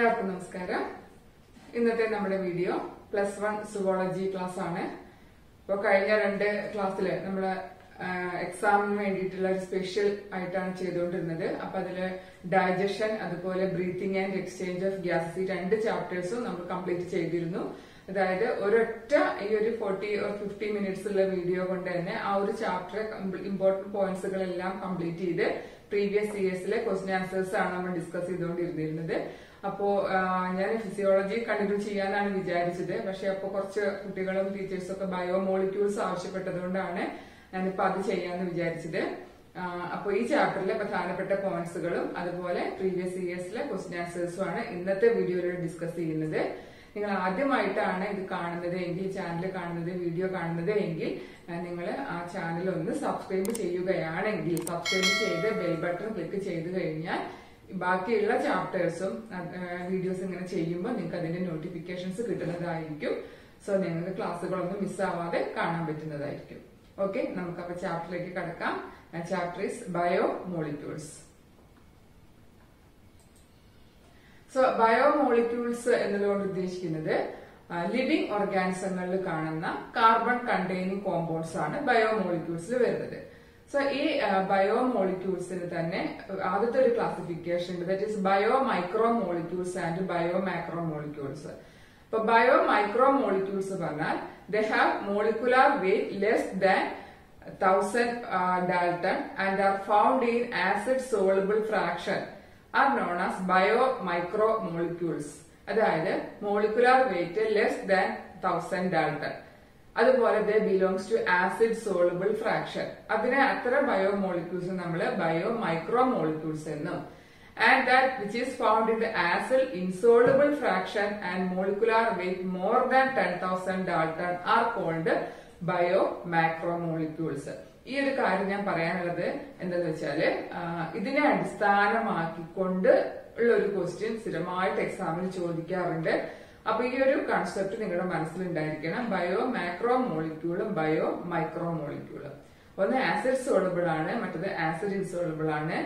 എല്ലാവർക്കും നമസ്കാരം. ഇന്നത്തെ നമ്മുടെ വീഡിയോ +1 സുവോളജി ക്ലാസ് ആണ്. അപ്പോൾ കഴിഞ്ഞ 2 ക്ലാസ്സില് നമ്മള് എക്സാമിന് വേണ്ടിയിട്ടുള്ള ഒരു സ്പെഷ്യൽ ആയിട്ടാണ് ചെയ്തുകൊണ്ടിരുന്നത്. അപ്പൊ അതില് ഡൈജഷൻ, അതുപോലെ breathing and exchange of gases, ഈ 2 ചാപ്റ്റേഴ്സും നമ്മൾ കംപ്ലീറ്റ് ചെയ്തിരുന്നു. അതായത് ഒരൊറ്റ ഈ ഒരു 40 or 50 മിനിറ്റ്സ് ഉള്ള വീഡിയോ കൊണ്ട് തന്നെ ആ ഒരു ചാപ്റ്റർ ഇമ്പോർട്ടന്റ് പോയിന്റ്സുകളെല്ലാം കംപ്ലീറ്റ് ചെയ്ത് പ്രീവിയസ് ഇയേഴ്സിലെ ക്വസ്റ്റ്യൻ ആൻസേഴ്സ് ആണ് നമ്മൾ ഡിസ്കസ് ചെയ്തുകൊണ്ടിരുന്നിരുന്നത്. അപ്പോ ഞാൻ ഫിസിയോളജി കണ്ടിന്യൂ ചെയ്യാനാണ് വിചാരിച്ചത്. പക്ഷെ അപ്പൊ കുറച്ച് കുട്ടികളും ടീച്ചേഴ്സും ഒക്കെ ബയോമോളിക്യൂൾസ് ആവശ്യപ്പെട്ടതുകൊണ്ടാണ് ഞാനിപ്പോ അത് ചെയ്യാന്ന് വിചാരിച്ചത്. അപ്പൊ ഈ ചാപ്റ്ററിലെ പ്രധാനപ്പെട്ട പോയിന്റ്സുകളും അതുപോലെ പ്രീവിയസ് ഇയേഴ്സിലെ ക്വസ്റ്റ്യൻ ആൻസേഴ്സും ആണ് ഇന്നത്തെ വീഡിയോയിലൂടെ ഡിസ്കസ് ചെയ്യുന്നത്. നിങ്ങൾ ആദ്യമായിട്ടാണ് ഇത് കാണുന്നത് എങ്കിൽ, ചാനൽ കാണുന്നത്, വീഡിയോ കാണുന്നത് എങ്കിൽ നിങ്ങൾ ആ ചാനൽ ഒന്ന് സബ്സ്ക്രൈബ് ചെയ്യുകയാണെങ്കിൽ, സബ്സ്ക്രൈബ് ചെയ്ത് ബെൽ ബട്ടൺ ക്ലിക്ക് ചെയ്ത് കഴിഞ്ഞാൽ ബാക്കിയുള്ള ചാപ്റ്റേഴ്സും വീഡിയോസ് ഇങ്ങനെ ചെയ്യുമ്പോൾ നിങ്ങൾക്ക് അതിന്റെ നോട്ടിഫിക്കേഷൻസ് കിട്ടുന്നതായിരിക്കും. സോ നിങ്ങൾക്ക് ക്ലാസ്സുകളൊന്നും മിസ്സാവാതെ കാണാൻ പറ്റുന്നതായിരിക്കും. ഓക്കെ, നമുക്കപ്പോ ചാപ്റ്ററിലേക്ക് കടക്കാം. Chapter is biomolecules. So biomolecules എന്നതുകൊണ്ട് ഉദ്ദേശിക്കുന്നത് ലിവിംഗ് ഓർഗാനിസങ്ങളിൽ കാണുന്ന കാർബൺ കണ്ടെയ്നിങ് കോമ്പൗണ്ട്സ് ആണ് ബയോമോളിക്യൂൾസിൽ വരുന്നത്. സോ ഈ ബയോമോളിക്യൂൾസിന് തന്നെ ആദ്യത്തെ ഒരു ക്ലാസിഫിക്കേഷൻ ഉണ്ട്, that is bio micro molecules and bio macro molecules. ഇപ്പൊ ബയോ മൈക്രോ മോളിക്യൂൾസ് പറഞ്ഞാൽ they have molecular weight less than 1000 Dalton and are found in acid soluble fraction are known as biomicromolecules. അതായത് molecular weight less than 1000 Dalton. അതുപോലെ they belongs to acid soluble fraction. അതിനെ അത്ര biomolecules നമ്മൾ ബയോമൈക്രോമോളിക്യൂൾസ് എന്നും, and that which is found in the acid insoluble fraction and molecular weight more than 10,000 Dalton are called ബയോമാക്രോമോളിക്യൂൾസ്. ഈ ഒരു കാര്യം ഞാൻ പറയാനുള്ളത് എന്താന്ന് വെച്ചാല് ഇതിനെ അടിസ്ഥാനമാക്കിക്കൊണ്ട് ഉള്ള ഒരു ക്വസ്റ്റ്യൻ സ്ഥിരമായിട്ട് എക്സാമിന് ചോദിക്കാറുണ്ട്. അപ്പൊ ഈ ഒരു കൺസെപ്റ്റ് നിങ്ങളുടെ മനസ്സിലുണ്ടായിരിക്കണം. ബയോ മാക്രോ മോളിക്യൂളും ബയോ മൈക്രോ മോളിക്യൂളും. ഒന്ന് ആസിഡ് സോളുബിൾ ആണ്, മറ്റത് ആസിഡ് ഇൻസോളുബിൾ ആണ്.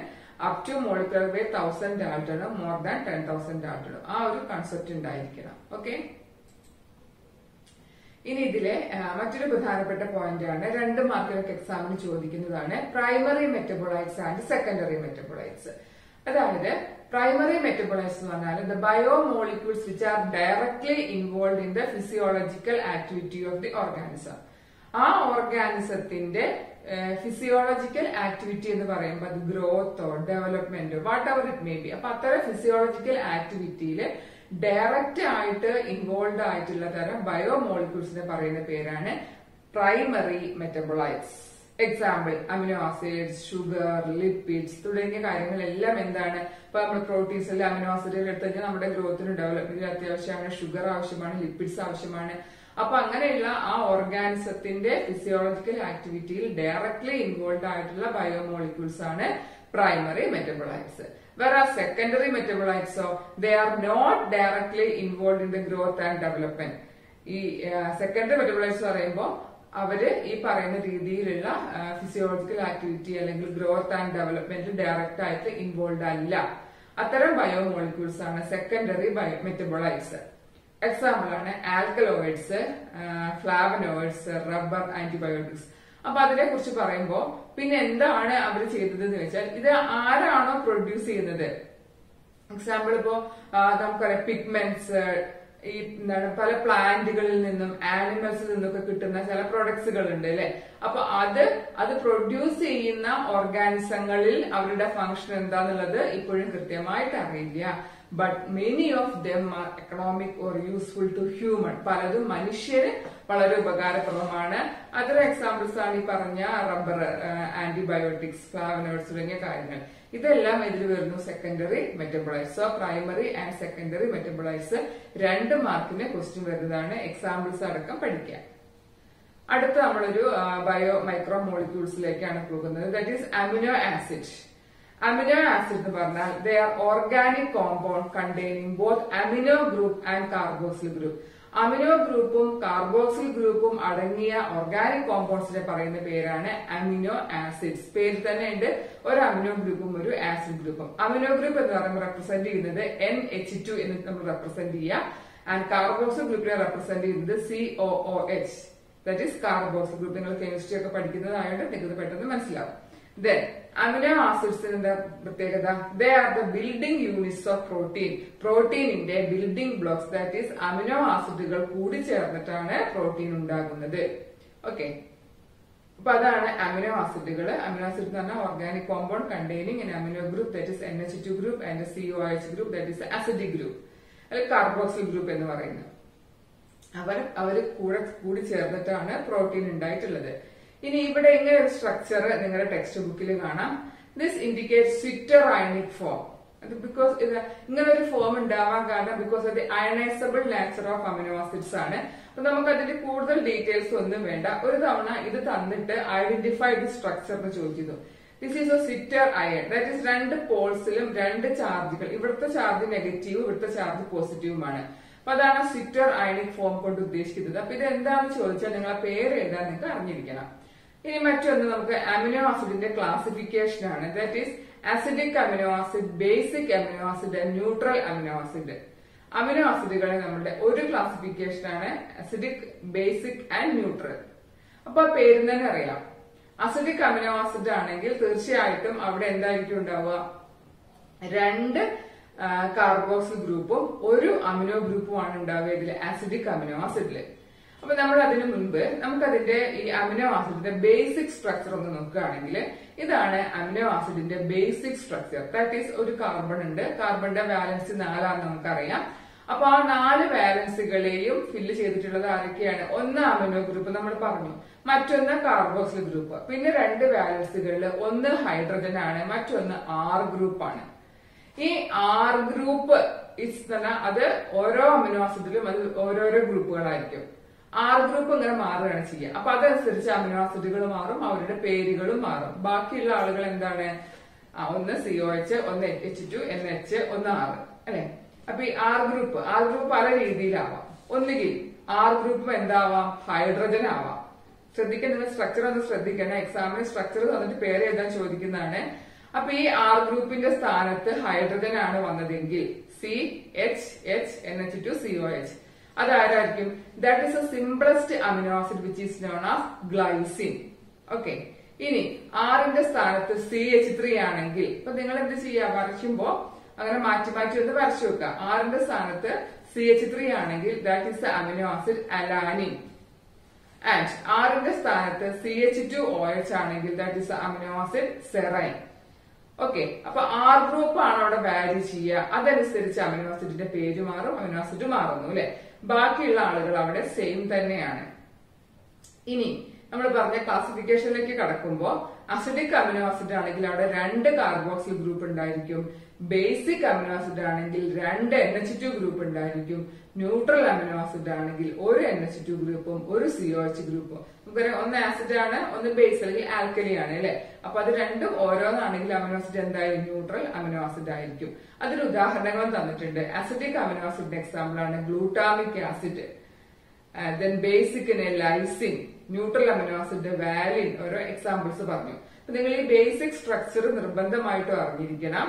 Up to molecular weight 1000 Dalton, more than 10,000 Dalton. ആ ഒരു കൺസെപ്റ്റ് ഉണ്ടായിരിക്കണം. ഓക്കെ, ഇനി ഇതിലെ മറ്റൊരു പ്രധാനപ്പെട്ട പോയിന്റ് ആണ്, 2 മാർക്കുകൾക്ക് എക്സാമിന് ചോദിക്കുന്നതാണ്, primary metabolites and secondary metabolites. അതായത് പ്രൈമറി മെറ്റബോളൈറ്റ്സ് എന്ന് പറഞ്ഞാൽ the biomolecules which are directly involve in the physiological activity of the organism. ആ ഓർഗാനിസത്തിന്റെ ഫിസിയോളജിക്കൽ ആക്ടിവിറ്റി എന്ന് പറയുമ്പോൾ അത് ഗ്രോത്തോ ഡെവലപ്മെന്റോ whatever it may be, അപ്പൊ അത്തരം ഫിസിയോളജിക്കൽ ആക്ടിവിറ്റിയിൽ ഡയറക്റ്റ് ആയിട്ട് ഇൻവോൾവ് ആയിട്ടുള്ള തരം ബയോമോളിക്യൂൾസിനെ പറയുന്ന പേരാണ് primary metabolites. Example amino acids, sugar, lipids തുടങ്ങിയ കാര്യങ്ങളെല്ലാം എന്താണ്? ഇപ്പൊ നമ്മൾ പ്രോട്ടീൻസിലെ അമിനോ ആസിഡുകൾ എടുത്തു കഴിഞ്ഞാൽ നമ്മുടെ ഗ്രോത്തിനും ഡെവലപ്മെന്റിനും അത്യാവശ്യമാണ്, ഷുഗർ ആവശ്യമാണ്, ലിപ്പിഡ്സ് ആവശ്യമാണ്. അപ്പൊ അങ്ങനെയുള്ള ആ ഓർഗാനിസത്തിന്റെ ഫിസിയോളജിക്കൽ ആക്ടിവിറ്റിയിൽ ഡയറക്ട്ലി ഇൻവോൾവ് ആയിട്ടുള്ള ബയോമോളിക്യൂൾസ് ആണ് primary metabolites. Whereas secondary metabolites, they are not directly involved in the growth and development. ഈ സെക്കൻഡറി മെറ്റബോളൈറ്റ്സ് പറയുമ്പോൾ അവര് ഈ പറയുന്ന രീതിയിലുള്ള ഫിസിയോളജിക്കൽ ആക്ടിവിറ്റി അല്ലെങ്കിൽ ഗ്രോത്ത് ആൻഡ് ഡെവലപ്മെന്റിൽ ഡയറക്റ്റ് ആയിട്ട് ഇൻവോൾവ് അല്ല. അത്തരം ബയോമോളിക്യൂൾസ് ആണ് സെക്കൻഡറി മെറ്റബോളൈറ്റ്സ്. എക്സാമ്പിൾ ആണ് ആൽക്കലോയിഡ്സ്, ഫ്ലാവനോയിഡ്സ്, റബ്ബർ, ആന്റിബയോട്ടിക്സ്. അപ്പൊ അതിനെ കുറിച്ച് പറയുമ്പോ പിന്നെ എന്താണ് അവർ ചെയ്തത് എന്ന് വെച്ചാൽ ഇത് ആരാണോ പ്രൊഡ്യൂസ് ചെയ്യുന്നത്? എക്സാമ്പിൾ ഇപ്പോ നമുക്കറിയാം പിഗ്മെന്റ്സ്, ഈ എന്താണ് പല പ്ലാന്റുകളിൽ നിന്നും ആനിമൽസിൽ നിന്നൊക്കെ കിട്ടുന്ന ചില പ്രൊഡക്ട്സുകൾ ഉണ്ട് അല്ലെ. അപ്പൊ അത് പ്രൊഡ്യൂസ് ചെയ്യുന്ന ഓർഗാനിസങ്ങളിൽ അവരുടെ ഫംഗ്ഷൻ എന്താന്നുള്ളത് ഇപ്പോഴും കൃത്യമായിട്ട് അറിയില്ല. But many of them are economic or useful to human. പലതും മനുഷ്യന് വളരെ ഉപകാരപ്രദമാണ്. അതർ എക്സാമ്പിൾസ് ആണ് ഈ പറഞ്ഞ റബ്ബർ, ആന്റിബയോട്ടിക്സ്, ഫ്ലാവനോയിഡ്സ് തുടങ്ങിയ കാര്യങ്ങൾ. ഇതെല്ലാം ഇതിൽ വരുന്നു secondary metabolites. So primary and secondary metabolites 2 മാർക്കിന് ക്വസ്റ്റ്യൻ വരുന്നതാണ്. എക്സാമ്പിൾസ് അടക്കം പഠിക്കാം. അടുത്ത നമ്മളൊരു ബയോ മൈക്രോ മോളിക്യൂൾസിലേക്കാണ് പോകുന്നത്, that is amino acid. Amino acid എന്ന് പറഞ്ഞാൽ they are organic compound containing both amino group and carboxyl group. Amino ഗ്രൂപ്പും കാർബോക്സിൽ ഗ്രൂപ്പും അടങ്ങിയ ഓർഗാനിക് കോമ്പൗണ്ട്സിനെ പറയുന്ന പേരാണ് അമിനോ ആസിഡ്സ്. പേര് തന്നെ ഉണ്ട്, ഒരു അമിനോ ഗ്രൂപ്പും ഒരു ആസിഡ് ഗ്രൂപ്പും. അമിനോ ഗ്രൂപ്പ് എന്ന് പറയുമ്പോൾ റെപ്രസെന്റ് ചെയ്യുന്നത് NH2 എന്ന് നമ്മൾ റെപ്രസെന്റ് ചെയ്യുക. ആൻഡ് കാർബോക്സിൽ ഗ്രൂപ്പിനെ റെപ്രസെന്റ് ചെയ്യുന്നത് COOH, that is carboxyl group. നിങ്ങൾ കെമിസ്ട്രി ഒക്കെ പഠിക്കുന്നതായതുകൊണ്ട് നിങ്ങൾക്ക് പെട്ടെന്ന് മനസ്സിലാവും. Then amino acids ന്റെ പ്രത്യേകത, they are the building units of protein. പ്രോട്ടീനിന്റെ building blocks, that is amino ആസിഡുകൾ കൂടി ചേർന്നിട്ടാണ് പ്രോട്ടീൻ ഉണ്ടാകുന്നത്. ഓക്കെ, അപ്പൊ അതാണ് അമിനോ ആസിഡുകൾ. അമിനോ ആസിഡ് എന്ന് പറഞ്ഞാൽ organic compound containing an amino group, that is NH2 group, and COOH group, that is acidic group, അല്ലെങ്കിൽ കാർബോക്സിൽ ഗ്രൂപ്പ് എന്ന് പറയുന്നത്. അവര് കൂടി ചേർന്നിട്ടാണ് പ്രോട്ടീൻ ഉണ്ടായിട്ടുള്ളത്. ഇനി ഇവിടെ ഇങ്ങനെ ഒരു സ്ട്രക്ചർ നിങ്ങളുടെ ടെക്സ്റ്റ് ബുക്കിൽ കാണാം. This indicate zwitter ionic form. Because ഇങ്ങനെ ഒരു ഫോം ഉണ്ടാവാൻ കാരണം because of the ionisable nature of amino acids ആണ്. അപ്പൊ നമുക്ക് അതിന്റെ കൂടുതൽ ഡീറ്റെയിൽസ് ഒന്നും വേണ്ട. ഒരു തവണ ഇത് തന്നിട്ട് ഐഡന്റിഫൈ ദി സ്ട്രക്ചർ എന്ന് ചോദിക്കുന്നു. This is A സ്വിറ്റർ iron, that is രണ്ട് പോൾസിലും രണ്ട് ചാർജുകൾ, ഇവിടുത്തെ ചാർജ് നെഗറ്റീവും ഇവിടുത്തെ ചാർജ് പോസിറ്റീവുമാണ്. അപ്പൊ അതാണ് സ്വിറ്റർ അയണിക് ഫോം കൊണ്ട് ഉദ്ദേശിക്കുന്നത്. അപ്പൊ ഇത് എന്താണെന്ന് ചോദിച്ചാൽ നിങ്ങൾ ആ പേര് എഴുതാൻ നിങ്ങൾക്ക് അറിഞ്ഞിരിക്കണം. ഇനി മറ്റൊന്ന് നമുക്ക് അമിനോ ആസിഡിന്റെ ക്ലാസിഫിക്കേഷൻ ആണ്. That is acidic amino acid, basic amino acid and neutral amino acid. Amino ആസിഡുകളെ നമ്മുടെ ഒരു ക്ലാസിഫിക്കേഷൻ ആണ് അസിഡിക്, ബേസിക് ആൻഡ് ന്യൂട്രൽ. അപ്പൊ ആ പേരിൽ തന്നെ അറിയാം. അസിഡിക് അമിനോ ആസിഡ് ആണെങ്കിൽ തീർച്ചയായിട്ടും അവിടെ എന്തായിരിക്കും ഉണ്ടാവുക, രണ്ട് കാർബോക്സിൽ ഗ്രൂപ്പും ഒരു അമിനോ ഗ്രൂപ്പുമാണ് ഉണ്ടാവുക ഇതിൽ ആസിഡിക് അമിനോ ആസിഡില്. അപ്പൊ നമ്മൾ അതിനു മുൻപ് നമുക്കതിന്റെ ഈ അമിനോ ആസിഡിന്റെ ബേസിക് സ്ട്രക്ചർ ഒന്ന് നോക്കുകയാണെങ്കിൽ ഇതാണ് അമിനോ ആസിഡിന്റെ ബേസിക് സ്ട്രക്ചർ. ദാറ്റ് ഈസ് ഒരു കാർബൺ ഉണ്ട്, കാർബണിന്റെ വാലൻസ് 4 നമുക്കറിയാം. അപ്പൊ ആ 4 വാലൻസുകളെയും ഫില്ല് ചെയ്തിട്ടുള്ളത് ആരൊക്കെയാണ്? ഒന്ന് അമിനോ ഗ്രൂപ്പ് നമ്മൾ പറഞ്ഞു, മറ്റൊന്ന് കാർബോക്സിൽ ഗ്രൂപ്പ്, പിന്നെ 2 വാലൻസുകളിൽ ഒന്ന് ഹൈഡ്രജൻ ആണ്, മറ്റൊന്ന് R ഗ്രൂപ്പാണ്. ഈ R ഗ്രൂപ്പ് അത് ഓരോ അമിനോ ആസിഡിലും അത് ഓരോരോ ഗ്രൂപ്പുകളായിരിക്കും. R ഗ്രൂപ്പ് ഇങ്ങനെ മാറുകയാണ് ചെയ്യുക. അപ്പൊ അതനുസരിച്ച് അമിനോ ആസിഡുകൾ മാറും, അവരുടെ പേരുകളും മാറും. ബാക്കിയുള്ള ആളുകൾ എന്താണ്? ഒന്ന് COH, ഒന്ന് H2, NH, ഒന്ന് R അല്ലെ. അപ്പൊ ഈ R ഗ്രൂപ്പ് പല രീതിയിലാവാം. ഒന്നുകിൽ R ഗ്രൂപ്പ് എന്താവാം? ഹൈഡ്രജൻ ആവാം. ശ്രദ്ധിക്കാൻ, നിങ്ങൾ സ്ട്രക്ചർ ഒന്ന് ശ്രദ്ധിക്കണം. എക്സാമിന് സ്ട്രക്ചർ തന്നിട്ട് പേര് എഴുതാൻ ചോദിക്കുന്നതാണ്. അപ്പൊ ഈ R ഗ്രൂപ്പിന്റെ സ്ഥാനത്ത് ഹൈഡ്രജൻ ആണ് വന്നതെങ്കിൽ CH, NH2, COH, അതാരായിരിക്കും? That is a simplest amino acid which is known as glycine. Okay, ഇനി ആറിന്റെ സ്ഥാനത്ത് CH3 ആണെങ്കിൽ ഇപ്പൊ നിങ്ങൾ എന്ത് ചെയ്യുക, വരയ്ക്കുമ്പോ അങ്ങനെ മാറ്റി ഒന്ന് വരച്ചു വെക്കുക. ആറിന്റെ സ്ഥാനത്ത് CH3 ആണെങ്കിൽ that is amino acid alanine. And ആറിന്റെ സ്ഥാനത്ത് CH2OH ആണെങ്കിൽ that is amino acid serene. Okay, അപ്പൊ R ഗ്രൂപ്പ് ആണ് അവിടെ വാരി ചെയ്യുക. അതനുസരിച്ച് അമിനോ ആസിഡിന്റെ പേര് മാറും, അമിനോ ആസിഡ് മാറുന്നു അല്ലെ. ബാക്കിയുള്ള ആളുകൾ അവിടെ സെയിം തന്നെയാണ്. ഇനി നമ്മൾ പറഞ്ഞ ക്ലാസിഫിക്കേഷനിലേക്ക് കടക്കുമ്പോൾ അസിഡിക് അമിനോ ആസിഡ് ആണെങ്കിൽ അവിടെ 2 കാർബോക്സിൽ ഗ്രൂപ്പ് ഉണ്ടായിരിക്കും. ബേസിക് അമിനോ ആസിഡ് ആണെങ്കിൽ 2 NH2 ഗ്രൂപ്പ് ഉണ്ടായിരിക്കും. ന്യൂട്രൽ അമിനോ ആസിഡ് ആണെങ്കിൽ ഒരു NH2 ഗ്രൂപ്പും ഒരു COH ഗ്രൂപ്പും. നമുക്കറിയാം, ഒന്ന് ആസിഡ് ആണ്, ഒന്ന് ബേസ് അല്ലെങ്കിൽ ആൽക്കലി ആണ് അല്ലെ. അപ്പൊ അത് രണ്ടും ഓരോന്നാണെങ്കിൽ അമിനോ ആസിഡ് എന്തായാലും ന്യൂട്രൽ അമിനോ ആസിഡ് ആയിരിക്കും. അതിന് ഉദാഹരണങ്ങളും തന്നിട്ടുണ്ട്. അസിഡിക് അമിനോ ആസിഡിന്റെ എക്സാമ്പിൾ ആണ് ഗ്ലൂട്ടാമിക് ആസിഡ്, ദെൻ ബേസിക്കിന് lysine, neutral amino acid valine, ഓരോ എക്സാമ്പിൾസ് പറഞ്ഞു. അപ്പൊ നിങ്ങൾ ഈ ബേസിക് സ്ട്രക്ചർ നിർബന്ധമായിട്ടും അറിഞ്ഞിരിക്കണം.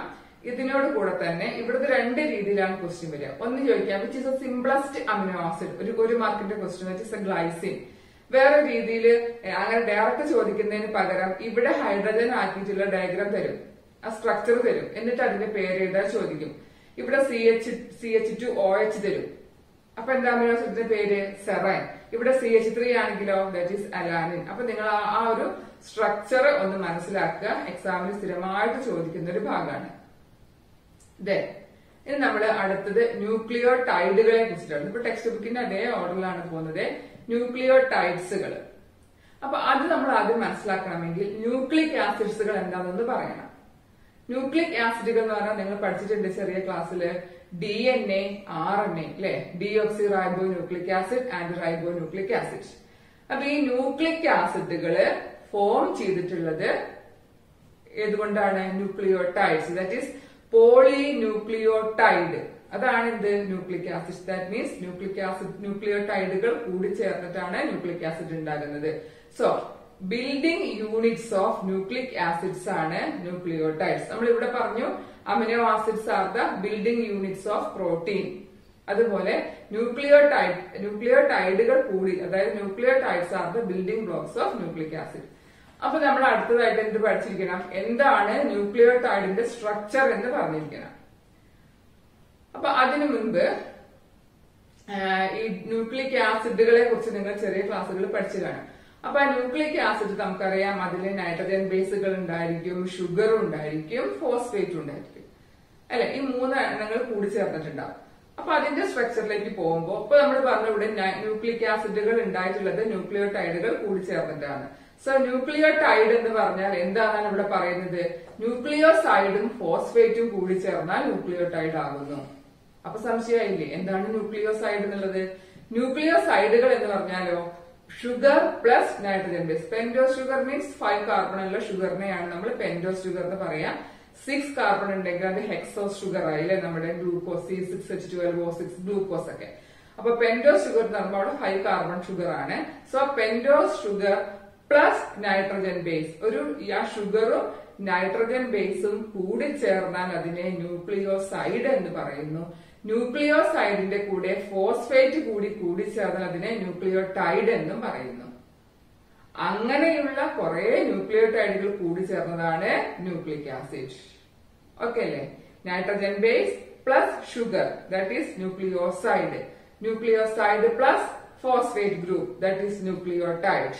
ഇതിനോട് കൂടെ തന്നെ ഇവിടുത്തെ 2 രീതിയിലാണ് ക്വസ്റ്റ്യൻ വരിക. ഒന്ന് ചോദിക്കാം which is A simplest amino acid, ഒരു മാർക്കിന്റെ question, which is A glycine. വേറെ രീതിയിൽ അങ്ങനെ ഡയറക്റ്റ് ചോദിക്കുന്നതിന് പകരം ഇവിടെ ഹൈഡ്രജൻ ആക്കിയിട്ടുള്ള ഡയഗ്രാം തരും, ആ സ്ട്രക്ചർ തരും, എന്നിട്ട് അതിന്റെ പേര് എഴുതാൻ ചോദിക്കും. ഇവിടെ CH2OH തരും. അപ്പൊ എന്താ അമിനോ ആസിഡിന്റെ പേര്? സെറൈൻ. ഇവിടെ CH3 ആണെങ്കിലോ ദാറ്റ് ഈസ് അലാനിൻ. അപ്പൊ നിങ്ങൾ ആ ഒരു സ്ട്രക്ചർ ഒന്ന് മനസ്സിലാക്കുക. എക്സാമിന് സ്ഥിരമായിട്ട് ചോദിക്കുന്ന ഒരു ഭാഗമാണ്. ഇനി നമ്മൾ അടുത്തത് ന്യൂക്ലിയോടൈഡുകളെ കുറിച്ചിട്ടാണ്. ഇപ്പൊ ടെക്സ്റ്റ് ബുക്കിന്റെ അതേ ഓർഡറിലാണ് പോകുന്നത്. ന്യൂക്ലിയോടൈഡ്സുകൾ. അപ്പൊ അത് നമ്മൾ ആദ്യം മനസ്സിലാക്കണമെങ്കിൽ ന്യൂക്ലിക് ആസിഡ്സുകൾ എന്താണെന്ന് പറയണം. ന്യൂക്ലിക് ആസിഡുകൾ എന്ന് പറഞ്ഞാൽ നിങ്ങൾ പഠിച്ചിട്ടുണ്ട് ചെറിയ ക്ലാസ്സില് DNA, RNA അല്ലെ, deoxy ribo nucleic acid and ribo nucleic acid. അപ്പൊ ഈ ന്യൂക്ലിക് ആസിഡുകള് ഫോം ചെയ്തിട്ടുള്ളത് ഏതുകൊണ്ടാണ്? ന്യൂക്ലിയോടൈഡ്സ്, ദാറ്റ് ഈസ് പോളിന്യൂക്ലിയോടൈഡ് അതാണ് എന്ത് ന്യൂക്ലിക് ആസിഡ്. ദാറ്റ് മീൻസ് ന്യൂക്ലിയോടൈഡുകൾ കൂടി ചേർന്നിട്ടാണ് ന്യൂക്ലിക് ആസിഡ് ഉണ്ടാകുന്നത്. So building units of nucleic acids ആണ് ന്യൂക്ലിയോടൈഡ്സ്. നമ്മൾ ഇവിടെ പറഞ്ഞു amino acids are the building units of protein. അതുപോലെ ന്യൂക്ലിയോടൈഡുകൾ കൂടി, അതായത് nucleotides are the building blocks of nucleic acid. അപ്പൊ നമ്മൾ അടുത്തതായിട്ട് എന്ത് പഠിച്ചിരിക്കണം, എന്താണ് ന്യൂക്ലിയോടൈഡിന്റെ സ്ട്രക്ചർ എന്ന് പറഞ്ഞിരിക്കണം. അപ്പൊ അതിനു മുൻപ് ഈ ന്യൂക്ലിക് ആസിഡുകളെ കുറിച്ച് നിങ്ങൾ ചെറിയ ക്ലാസ്സുകൾ പഠിച്ചു കാണും. അപ്പൊ ആ ന്യൂക്ലിക് ആസിഡ് നമുക്കറിയാം, അതിൽ നൈട്രജൻ ബേസുകൾ ഉണ്ടായിരിക്കും, ഷുഗർ ഉണ്ടായിരിക്കും, ഫോസ്ഫേറ്റ് ഉണ്ടായിരിക്കും, അല്ലെ? ഈ 3 എണ്ണങ്ങൾ കൂടി ചേർന്നിട്ടുണ്ടാവും. അപ്പൊ അതിന്റെ സ്ട്രക്ചറിലേക്ക് പോകുമ്പോൾ ഇപ്പൊ നമ്മൾ പറഞ്ഞു ഇവിടെ ന്യൂക്ലിക് ആസിഡുകൾ ഉണ്ടായിട്ടുള്ളത് ന്യൂക്ലിയോടൈഡുകൾ കൂടി ചേർന്നിട്ടാണ്. സോ ന്യൂക്ലിയോടൈഡ് എന്ന് പറഞ്ഞാൽ എന്താണെന്നാണ് ഇവിടെ പറയുന്നത്, ന്യൂക്ലിയോസൈഡും ഫോസ്ഫേറ്റും കൂടി ചേർന്നാൽ ന്യൂക്ലിയോടൈഡ് ആകുന്നു. അപ്പൊ സംശയമായില്ലേ എന്താണ് ന്യൂക്ലിയോസൈഡ് എന്നുള്ളത്? ന്യൂക്ലിയോസൈഡുകൾ എന്ന് പറഞ്ഞാലോ sugar plus nitrogen base. Penrose sugar means 5 carbon ഉള്ള ഷുഗറിനെയാണ് നമ്മൾ പെന്റോസ് ഷുഗർ എന്ന് പറയാം. 6 കാർബൺ ഉണ്ടെങ്കിൽ അത് ഹെക്സോസ് ഷുഗർ ആയില്ലേ, നമ്മുടെ ഗ്ലൂക്കോസ് C6H12O6 ഗ്ലൂക്കോസ് ഒക്കെ. അപ്പൊ പെന്റോസ് ഷുഗർ എന്ന് പറയുമ്പോൾ അവിടെ 5 കാർബൺ ഷുഗർ ആണ്. So Penrose sugar plus nitrogen base, ആ ഷുഗറും നൈട്രജൻ ബേസും കൂടി ചേർന്നാൽ അതിനെ ന്യൂക്ലിയോസൈഡ് എന്ന് പറയുന്നു. ന്യൂക്ലിയോസൈഡിന്റെ കൂടെ ഫോസ്ഫേറ്റ് കൂടി ചേർന്നാൽ അതിനെ ന്യൂക്ലിയോടൈഡ് എന്നും പറയുന്നു. അങ്ങനെയുള്ള കുറെ ന്യൂക്ലിയോടൈഡുകൾ കൂടി ചേർന്നതാണ് ന്യൂക്ലിക് ആസിഡ്. ഓക്കെ അല്ലേ? Nitrogen base plus sugar, that is nucleoside. Nucleoside plus phosphate group, that is nucleotide.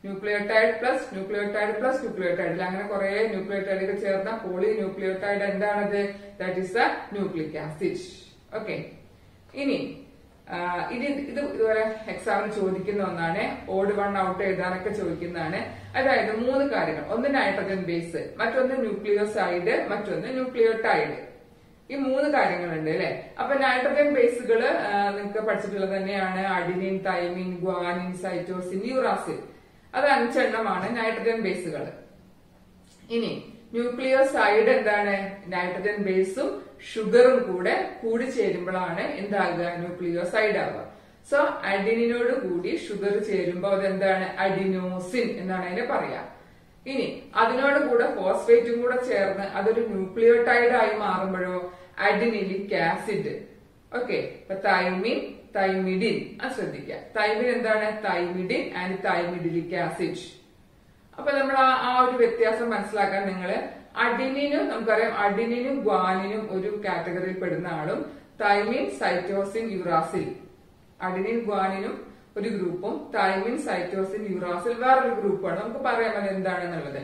Nucleotide plus nucleotide plus nucleotide, അങ്ങനെ കുറെ ന്യൂക്ലിയോടൈഡുകൾ ചേർന്ന പോളി ന്യൂക്ലിയോടൈഡ് എന്താണത്? That is A nucleic acid. Okay, ഇനി ഇത് ഇതുപോലെ എക്സാമിന് ചോദിക്കുന്ന ഒന്നാണ്. ഓഡ് 1 ഔട്ട് എഴുതാനൊക്കെ ചോദിക്കുന്നതാണ്. അതായത് 3 കാര്യങ്ങൾ, ഒന്ന് നൈട്രജൻ ബേസ്, മറ്റൊന്ന് ന്യൂക്ലിയോസൈഡ്, മറ്റൊന്ന് ന്യൂക്ലിയോടൈഡ്. ഈ 3 കാര്യങ്ങളുണ്ട് അല്ലെ? അപ്പൊ നൈട്രജൻ ബേസുകൾ നിങ്ങൾക്ക് പഠിച്ചിട്ടുള്ളത് തന്നെയാണ്. Adenine, thymine, guanine, cytosine, uracil. അത് 5 എണ്ണമാണ് നൈട്രജൻ ബേസുകൾ. ഇനി ന്യൂക്ലിയോസൈഡ് എന്താണ്? നൈട്രജൻ ബേസും ഷുഗറും കൂടി ചേരുമ്പോഴാണ് എന്താകുക? ന്യൂക്ലിയോസൈഡ് ആവുക. സോ അഡിനിനോട് കൂടി ഷുഗർ ചേരുമ്പോൾ അതെന്താണ്? അഡിനോസിൻ എന്നാണ് അതിനെ പറയാ. ഇനി അതിനോട് കൂടെ ഫോസ്ഫേറ്റും കൂടെ ചേർന്ന് അതൊരു ന്യൂക്ലിയോടൈഡ് ആയി മാറുമ്പോഴോ അഡിനിലിക് ആസിഡ്. ഓക്കെ, ഇപ്പൊ തൈമിൻ, തൈമിഡിൻ, അത് ശ്രദ്ധിക്കുക. തൈമിൻ എന്താണ്? Thymidine and thymidylic acid. അപ്പൊ നമ്മൾ ആ ഒരു വ്യത്യാസം മനസ്സിലാക്കാൻ നിങ്ങള് അഡിനിനും നമുക്കറിയാം, അഡിനിനും ഗ്വാനിനും ഒരു കാറ്റഗറിയിൽ പെടുന്ന ആളും തൈമിൻ, സൈറ്റോസിൻ, യൂറാസിൽ. അഡിനിൻ ഗ്വാനിനും ഒരു ഗ്രൂപ്പും തൈമിൻ, സൈറ്റോസിൻ, യൂറാസിൽ വേറൊരു ഗ്രൂപ്പാണ്. നമുക്ക് പറയാൻ അത് എന്താണെന്നുള്ളത്.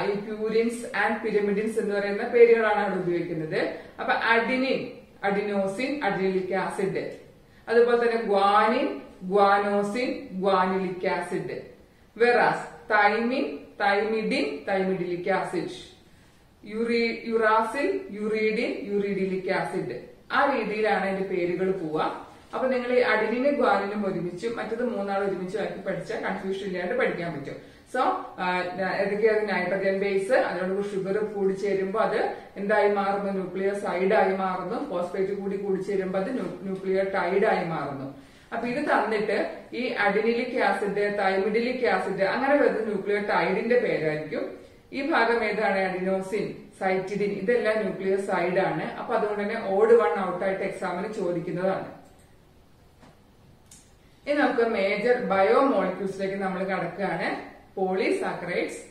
ഈ പ്യൂരിൻസ് ആൻഡ് പിരമിഡിൻസ് എന്ന് പറയുന്ന പേരുകളാണ് അവിടെ ഉപയോഗിക്കുന്നത്. അപ്പൊ അഡിനിൻ, അഡിനോസിൻ, അഡിനിലിക് ആസിഡ്. അതുപോലെ തന്നെ guanine, guanosine, guanylic acid. Whereas thymine, thymidine, thymidylic acid. Uracil, uridine, uridylic acid. ആ രീതിയിലാണ് അതിന്റെ പേരുകൾ പോവുക. അപ്പൊ നിങ്ങൾ ഈ അഡിനിനും ഗ്വാനിനും ഒരുമിച്ചും മറ്റത് 3 ഒരുമിച്ചും ആക്കി പഠിച്ചാൽ കൺഫ്യൂഷൻ ഇല്ലാണ്ട് പഠിക്കാൻ പറ്റും. സോ ഏതൊക്കെയാണ്? നൈട്രജൻ ബേസ്, അതിനോട് ഷുഗർ കൂടി ചേരുമ്പോൾ അത് എന്തായി മാറുന്നു? ന്യൂക്ലിയോസൈഡ് ആയി മാറുന്നു. ഫോസ്ഫേറ്റ് കൂടി ചേരുമ്പോൾ അത് ന്യൂക്ലിയോടൈഡ് ആയി മാറുന്നു. അപ്പൊ ഇത് തന്നിട്ട് ഈ അഡിനിലിക് ആസിഡ്, തൈമിഡിലിക് ആസിഡ് അങ്ങനെ വരുന്ന ന്യൂക്ലിയോടൈഡിന്റെ പേരായിരിക്കും. ഈ ഭാഗം ഏതാണ്? അഡിനോസിൻ, സൈറ്റിഡിൻ, ഇതെല്ലാം ന്യൂക്ലിയോസൈഡ് ആണ്. അപ്പൊ അതുകൊണ്ട് തന്നെ ഓഡ് 1 ഔട്ടായിട്ട് എക്സാമിന് ചോദിക്കുന്നതാണ്. ഇനി നമുക്ക് മേജർ ബയോമോളിക്യൂൾസിലേക്ക് നമ്മൾ കടക്കുകയാണ്. Polysaccharides,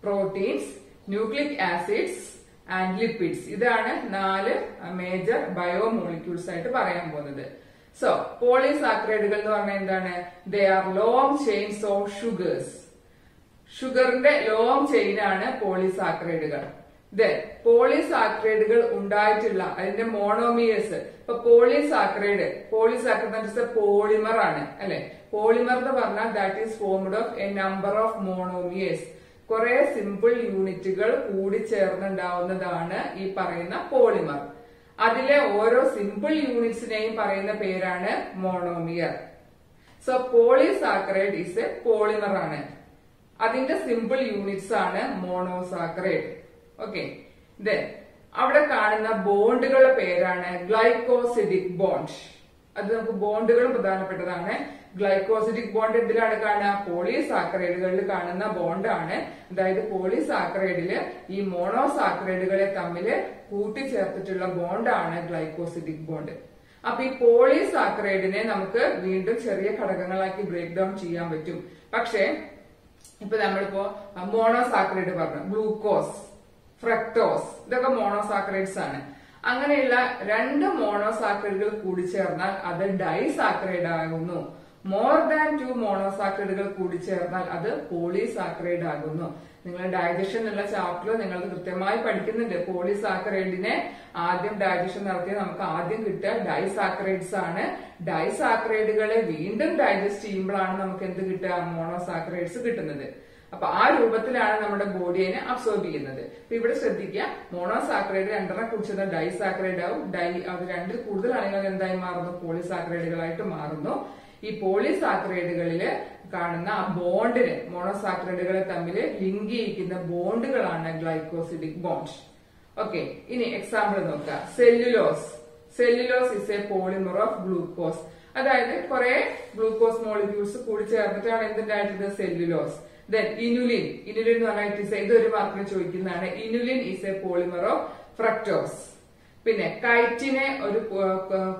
proteins, nucleic acids and lipids. ഇതാണ് 4 മേജർ ബയോമോളിക്യൂൾസ് ആയിട്ട് പറയാൻ പോകുന്നത്. സോ പോളിസാക്കറൈഡുകൾ എന്ന് പറഞ്ഞാൽ എന്താണ്? They R long chains of sugars. ഷുഗറിന്റെ ലോങ് ചെയിൻ ആണ് പോളിസാക്കറൈഡുകൾ. പോളിസാക്കറൈഡുകൾ ഉണ്ടായിട്ടുള്ള അതിന്റെ മോണോമിയേഴ്സ്. ഇപ്പൊ പോളിസാക്കറൈഡ് പോളിമർ ആണ് അല്ലെ? പോളിമർ എന്ന് പറഞ്ഞാൽ that is formed of a number of monomers. കുറെ സിമ്പിൾ യൂണിറ്റുകൾ കൂടി ചേർന്നുണ്ടാവുന്നതാണ് ഈ പറയുന്ന പോളിമർ. അതിലെ ഓരോ സിമ്പിൾ യൂണിറ്റ്സിനെയും പറയുന്ന പേരാണ് monomer. So polysaccharide is a polymer ആണ്. അതിന്റെ സിമ്പിൾ യൂണിറ്റ്സ് ആണ് മോണോസാക്കറൈഡ്. ഓക്കെ, അവിടെ കാണുന്ന ബോണ്ടുകളുടെ പേരാണ് ഗ്ലൈക്കോസിഡിക് ബോണ്ട്. അത് നമുക്ക് ബോണ്ടുകൾ പ്രധാനപ്പെട്ടതാണ്. ഗ്ലൈക്കോസിഡിക് ബോണ്ട് എന്തിലാണ് കാണുക? പോളിസാക്കറൈഡുകളിൽ കാണുന്ന ബോണ്ടാണ്. അതായത് പോളിസാക്കറൈഡില് ഈ മോണോസാക്കറൈഡുകളെ തമ്മിൽ കൂട്ടിച്ചേർത്തിട്ടുള്ള ബോണ്ടാണ് ഗ്ലൈക്കോസിഡിക് ബോണ്ട്. അപ്പൊ ഈ പോളിസാക്കറൈഡിനെ നമുക്ക് വീണ്ടും ചെറിയ ഘടകങ്ങളാക്കി ബ്രേക്ക് ഡൗൺ ചെയ്യാൻ പറ്റും. പക്ഷേ ഇപ്പൊ നമ്മളിപ്പോ മോണോസാക്കറൈഡ് പറഞ്ഞു, ഗ്ലൂക്കോസ്, ഫ്രക്ടോസ്, ഇതൊക്കെ മോണോസാക്കറൈഡ്സ് ആണ്. അങ്ങനെയുള്ള രണ്ട് മോണോസാക്കറൈഡുകൾ കൂടി ചേർന്നാൽ അത് ഡൈസാക്കറൈഡ് ആകുന്നു. മോർ ദാൻ 2 മോണോസാക്കറൈഡുകൾ കൂടി ചേർന്നാൽ അത് പോളിസാക്കറൈഡ് ആകുന്നു. നിങ്ങൾ ഡൈജഷൻ എന്നുള്ള ചാപ്റ്റർ നിങ്ങൾ കൃത്യമായി പഠിക്കുന്നുണ്ട്. പോളിസാക്കറൈഡിനെ ആദ്യം ഡൈജഷൻ നടത്തിയ നമുക്ക് ആദ്യം കിട്ടുക ഡൈസാക്കറൈഡ്സ് ആണ്. ഡൈസാക്കറൈഡുകളെ വീണ്ടും ഡൈജസ്റ്റ് ചെയ്യുമ്പോഴാണ് നമുക്ക് എന്ത് കിട്ടുക? മോണോസാക്കറൈഡ്സ് കിട്ടുന്നത്. അപ്പൊ ആ രൂപത്തിലാണ് നമ്മുടെ ബോഡിയെ അബ്സോർബ് ചെയ്യുന്നത്. അപ്പൊ ഇവിടെ ശ്രദ്ധിക്കുക, മോണോസാക്കറൈഡ് രണ്ടെണ്ണം കുടിച്ചത് ഡൈസാക്കറൈഡ് ആവും. അത് രണ്ടിൽ കൂടുതലാണെങ്കിൽ എന്തായി മാറുന്നു? പോളിസാക്കറൈഡുകളായിട്ട് മാറുന്നു. ഈ പോളിസാക്കറൈഡുകളില് കാണുന്ന ആ ബോണ്ടിന്, മോണോസാക്കറൈഡുകളെ തമ്മിൽ ലിങ്ക് ചെയ്യിക്കുന്ന ബോണ്ടുകളാണ് ഗ്ലൈക്കോസിഡിക് ബോണ്ട്. ഓക്കെ, ഇനി എക്സാമ്പിൾ നോക്കുക. Cellulose. Cellulose is a polymer of glucose. അതായത് കുറെ ഗ്ലൂക്കോസ് മോളിക്യൂൾസ് കൂടി ചേർന്നിട്ടാണ് എന്തുണ്ടായിട്ടുള്ളത്? സെല്ലുലോസ്. Then inulin. ഇനുലിൻ എന്ന് പറഞ്ഞാൽ ഇതൊരു മാർക്കിന് ചോദിക്കുന്നതാണ്. Inulin is a polymer of fructose. പിന്നെ കൈറ്റിനെ ഒരു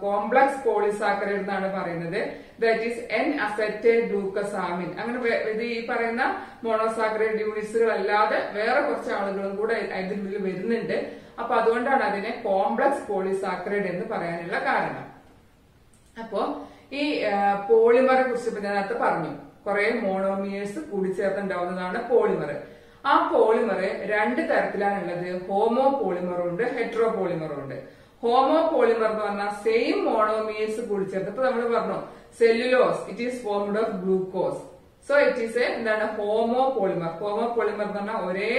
കോംപ്ലക്സ് പോളിസാക്കറൈഡ് എന്നാണ് പറയുന്നത്. That is N acetyl glucosamine. അങ്ങനെ ഇത് ഈ പറയുന്ന മോണോസാക്കറൈഡ് യൂണിറ്റ്സുകൾ അല്ലാതെ വേറെ കുറച്ച് ആളുകളും കൂടെ ഇതിനുള്ളിൽ വരുന്നുണ്ട്. അപ്പൊ അതുകൊണ്ടാണ് അതിനെ കോംപ്ലക്സ് പോളിസാക്കറൈഡ് എന്ന് പറയാനുള്ള കാരണം. അപ്പോ ഈ പോളിമറെ കുറിച്ച് നേരത്തെ പറഞ്ഞു, കുറെ മോണോമിയേഴ്സ് കൂടിച്ചേർത്തുണ്ടാവുന്നതാണ് പോളിമർ. ആ പോളിമർ രണ്ട് തരത്തിലാണുള്ളത്. ഹോമോ പോളിമറും ഉണ്ട്, ഹെറ്ററോ പോളിമറും ഉണ്ട്. ഹോമോ പോളിമർ എന്ന് പറഞ്ഞാൽ സെയിം മോണോമിയേഴ്സ് കൂടിച്ചേർത്ത്. ഇപ്പൊ നമ്മൾ പറഞ്ഞു cellulose, it is formed of glucose. So it is എന്താണ്? Homo polymer. ഹോമോ പോളിമർ എന്ന് പറഞ്ഞാൽ ഒരേ